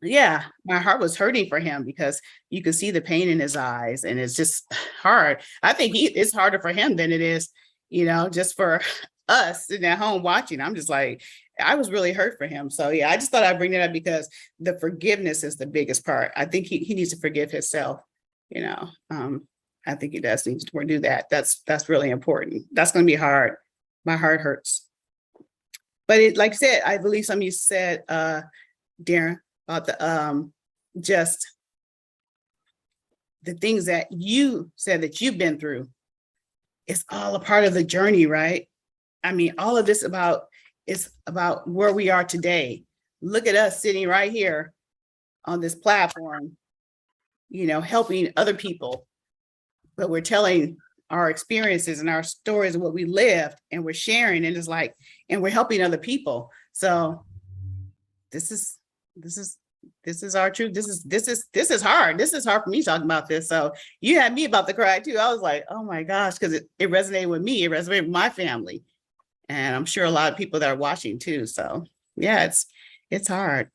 yeah, my heart was hurting for him because you could see the pain in his eyes, and it's just hard. I think it's harder for him than it is, just for us sitting at home watching. I'm just like, I was really hurt for him. So yeah, I just thought I'd bring it up because the forgiveness is the biggest part. I think he needs to forgive himself. I think he does need to do that. That's really important. That's going to be hard. My heart hurts. But like I said, I believe some of you said, Derron, about the just the things that you said that you've been through. It's all a part of the journey, right? I mean, all of this it's about where we are today. Look at us sitting right here on this platform, helping other people. But we're telling our experiences and our stories of what we lived, and we're sharing, and it's like, and we're helping other people. So this is our truth. This is hard. This is hard for me talking about this. So you had me about to cry too. I was like, oh my gosh, because it resonated with me. It resonated with my family. And I'm sure a lot of people that are watching too. So yeah, It's hard.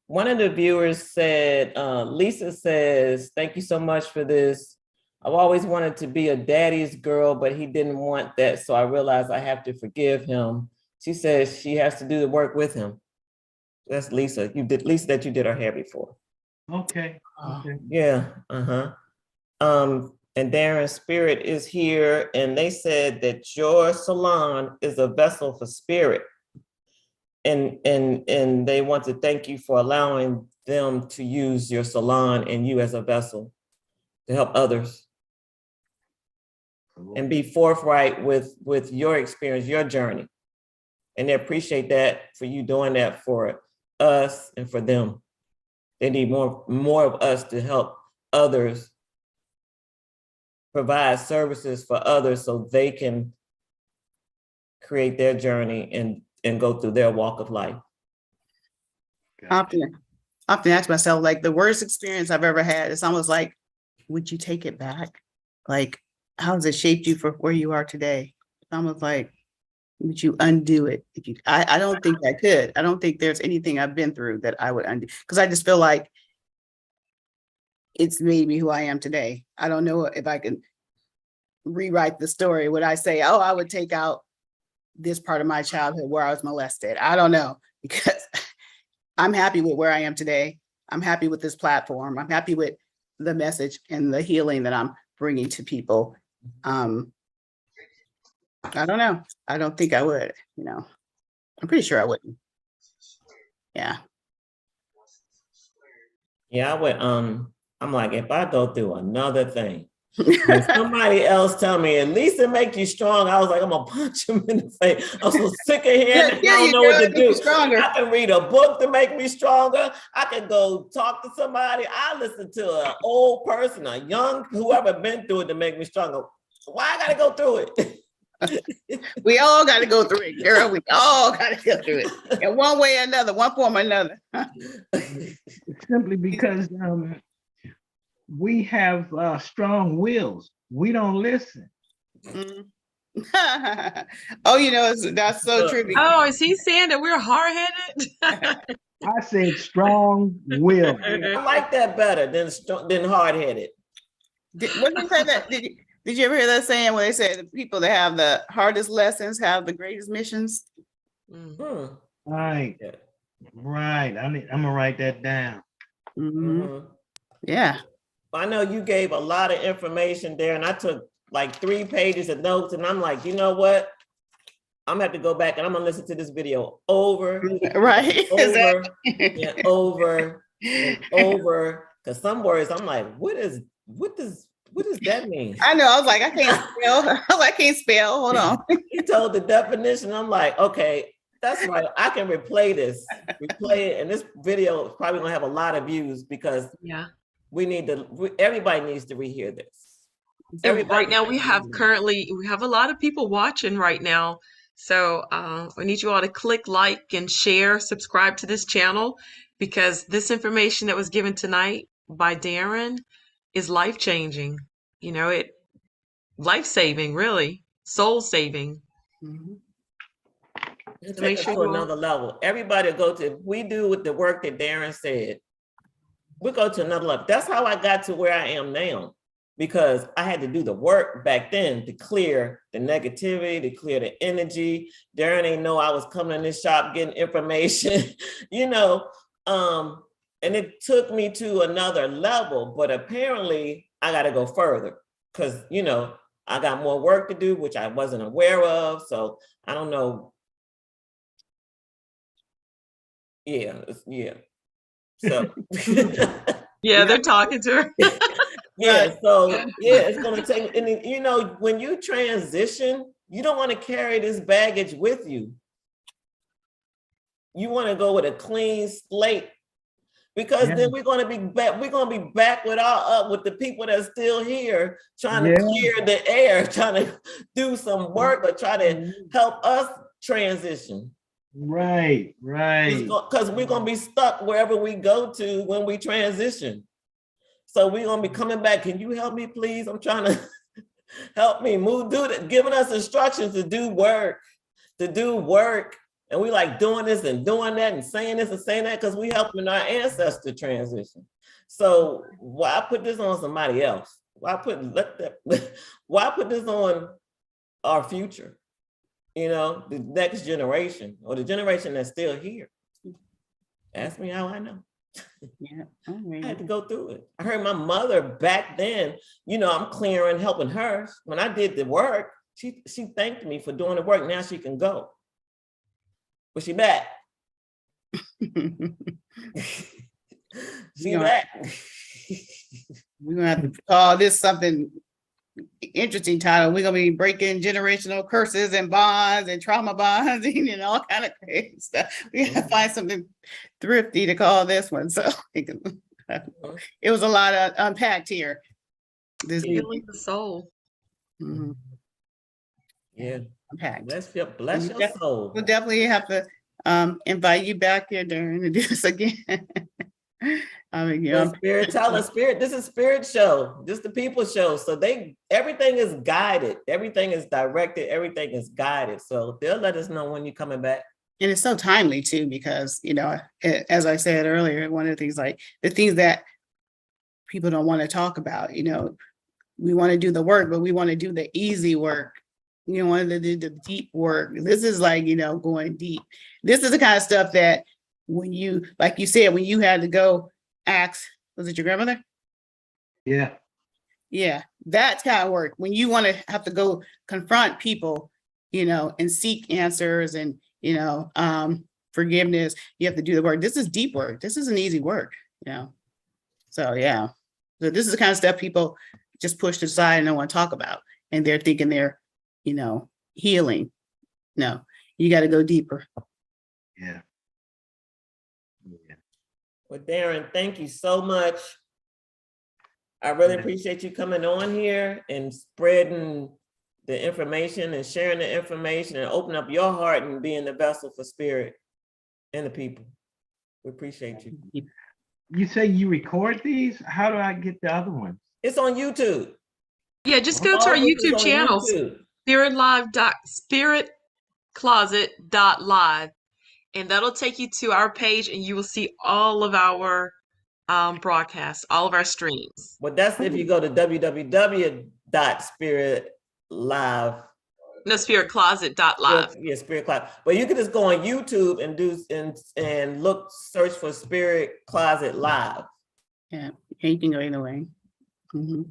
One of the viewers said, Lisa says, thank you so much for this. I've always wanted to be a daddy's girl, but he didn't want that. So I realized I have to forgive him. She says she has to do the work with him. That's Lisa. Lisa, that you did her hair before. Okay. Yeah. And Derron Spirit is here, and they said that your salon is a vessel for spirit. And they want to thank you for allowing them to use your salon and you as a vessel to help others. And be forthright with your experience, your journey. And they appreciate that for you doing that for us and for them. They need more of us to help others, provide services for others so they can create their journey and go through their walk of life. I often ask myself, like, the worst experience I've ever had, it's almost like, would you take it back? Like, how has it shaped you for where you are today? It's almost like, would you undo it? I don't think I could. I don't think there's anything I've been through that I would undo, because I just feel like it's made me who I am today. I don't know if I can rewrite the story. Would I say, oh, I would take out this part of my childhood where I was molested? I don't know, because I'm happy with where I am today. I'm happy with this platform. I'm happy with the message and the healing that I'm bringing to people. I don't know. I don't think I would, I'm pretty sure I wouldn't. Yeah. Yeah, I would, I'm like, if I go through another thing, and somebody else tell me, at least it make you strong, I was like, I'm gonna punch him in the face. I'm so sick of hearing it. I don't know what to do. I can read a book to make me stronger. I can go talk to somebody. I listen to an old person, a young, whoever been through it to make me stronger. Why I gotta go through it? We all got to go through it, girl. We all got to go through it in one way or another, one form or another. Simply because we have strong wills. We don't listen. Oh, that's so true. Oh, is he saying that we're hard-headed? I said strong will. I like that better than hard-headed. What did they say that? Did you ever hear that saying where they say the people that have the hardest lessons have the greatest missions? Mm-hmm. Right. Right. I'm gonna write that down. Yeah. I know you gave a lot of information there, and I took like 3 pages of notes, and I'm like, you know what? I'm gonna have to go back and I'm gonna listen to this video over, right, over, and over, and over. Because some words I'm like, what does that mean? I know. I was like, I can't spell. I can't spell. Hold on. He told the definition. I'm like, okay, that's right. I can replay it, and this video is probably gonna have a lot of views because everybody needs to rehear this. So right now we have a lot of people watching right now. So we need you all to click like and share, subscribe to this channel, because this information that was given tonight by Derron is life-changing. Life-saving, really, soul-saving. To make sure to another level. Everybody go to, if we do with the work that Derron said, we go to another level. That's how I got to where I am now, because I had to do the work back then to clear the negativity, to clear the energy. Derron ain't know I was coming in this shop getting information, and it took me to another level, but apparently I got to go further because, I got more work to do, which I wasn't aware of. So I don't know. Yeah. So yeah, they're talking to her. It's gonna take, and when you transition, you don't want to carry this baggage with you. You want to go with a clean slate, because then we're gonna be back. We're gonna be back with the people that's still here, trying to clear the air, trying to do some work or try to help us transition. Right. Because we're gonna be stuck wherever we go to when we transition. So we're gonna be coming back. Can you help me, please? I'm trying to help me move, giving us instructions to do work, And we like doing this and doing that and saying this and saying that because we helping our ancestor transition. So why put this on somebody else? Why put this on our future? You know, the next generation or the generation that's still here. Ask me how I know. Yeah. I had to go through it. I heard my mother back then, you know, I'm clearing, helping her. When I did the work, she thanked me for doing the work. Now she can go. But she back. She back. We're gonna have to call this something interesting title. We're gonna be breaking generational curses and bonds and trauma bonds and all kind of crazy stuff. We gotta find something thrifty to call this one. So it was a lot of unpacked here. This Healing the soul. Yeah. unpacked. Bless your soul. We'll definitely have to invite you back here, Derron, to do this again. I mean, Spirit, tell us, Spirit, this is Spirit show. This is the people show. So everything is guided, everything is directed, everything is guided. So they'll let us know when you're coming back. and it's so timely too, because as I said earlier, one of the things, like the things that people don't want to talk about, we want to do the work, but we want to do the easy work. You want to do the deep work. This is like, going deep. This is the kind of stuff that when you, like you said, when you had to go ask, was it your grandmother? Yeah. Yeah, that's kind of work. When you want to have to go confront people, and seek answers and, forgiveness, you have to do the work. This is deep work. This isn't easy work, So, yeah. So this is the kind of stuff people just push aside and don't want to talk about. And they're thinking they're, healing. No, you got to go deeper. Yeah. Well, Derron, thank you so much. I really appreciate you coming on here and spreading the information and sharing the information and opening up your heart and being the vessel for Spirit and the people. We appreciate you. You say you record these? How do I get the other ones? It's on YouTube. Yeah, just go to our YouTube channel, spiritcloset.live, and that'll take you to our page, and you will see all of our broadcasts, all of our streams. But that's if you go to www.spiritlive. No, spiritcloset.live. Yeah, Spirit Closet. But you can just go on YouTube and and search for Spirit Closet Live. Yeah, you can go either way. Mm-hmm.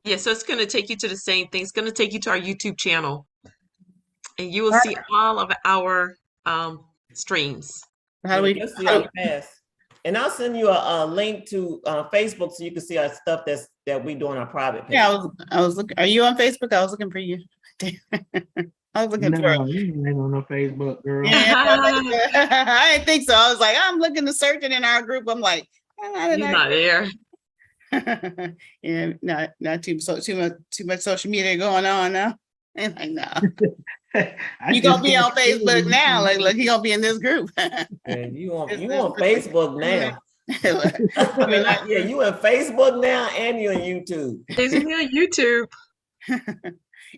Yeah, so it's going to take you to the same thing. It's going to take you to our YouTube channel, and you will see all of our streams. How do we see our past? And I'll send you a link to Facebook so you can see our stuff that we do on our private page. Yeah, I was looking. Are you on Facebook? I was looking for you. I was looking for you ain't on no Facebook, girl. Yeah, I didn't think so. I was like, I'm looking to search it in our group. I'm like, you're not there. Yeah, not too much social media going on now. And like, no. You gonna be on Facebook now? Like, look, he gonna be in this group. And you on Facebook now? I mean, yeah, you on Facebook now, and you on YouTube. He's on YouTube.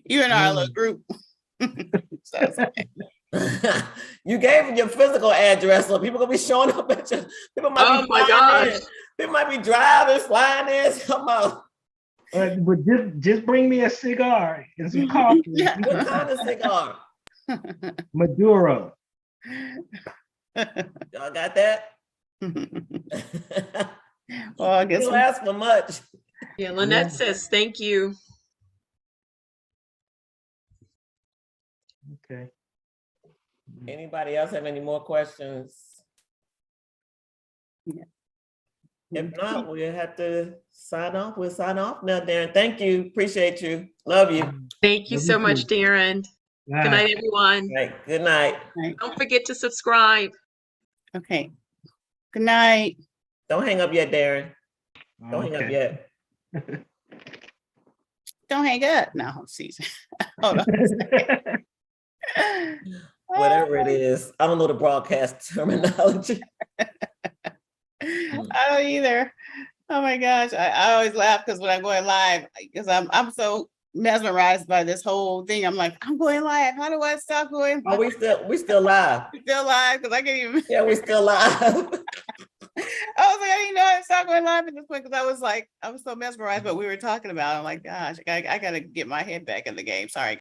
You in our little group. You gave him your physical address, so people gonna be showing up at your. People might be flying in. People might be driving, flying in. Come on. But just bring me a cigar and some coffee. Yeah. What kind of cigar? Maduro. Y'all got that? Well, I guess you don't ask for much. Yeah, Lynette says thank you. Okay. Anybody else have any more questions? Yeah. If not, we'll have to sign off. We'll sign off now, Derron. Thank you. Appreciate you. Love you. Thank you so much, Derron. Bye. Good night, everyone. Right. Good night. Don't forget to subscribe. Okay. Good night. Don't hang up yet, Derron. Don't hang up yet. Don't hang up. No, Caesar. Hold on. Whatever it is. I don't know the broadcast terminology. I don't either. Oh my gosh. I always laugh because when I'm going live, because I'm so mesmerized by this whole thing. I'm like, I'm going live. How do I stop going? Are we still live? Still live because I can't even. Yeah, we still live. I was like, I didn't know I stopped going live at this point because I was so mesmerized. But we were talking about. I'm like, gosh, I got to get my head back in the game. Sorry.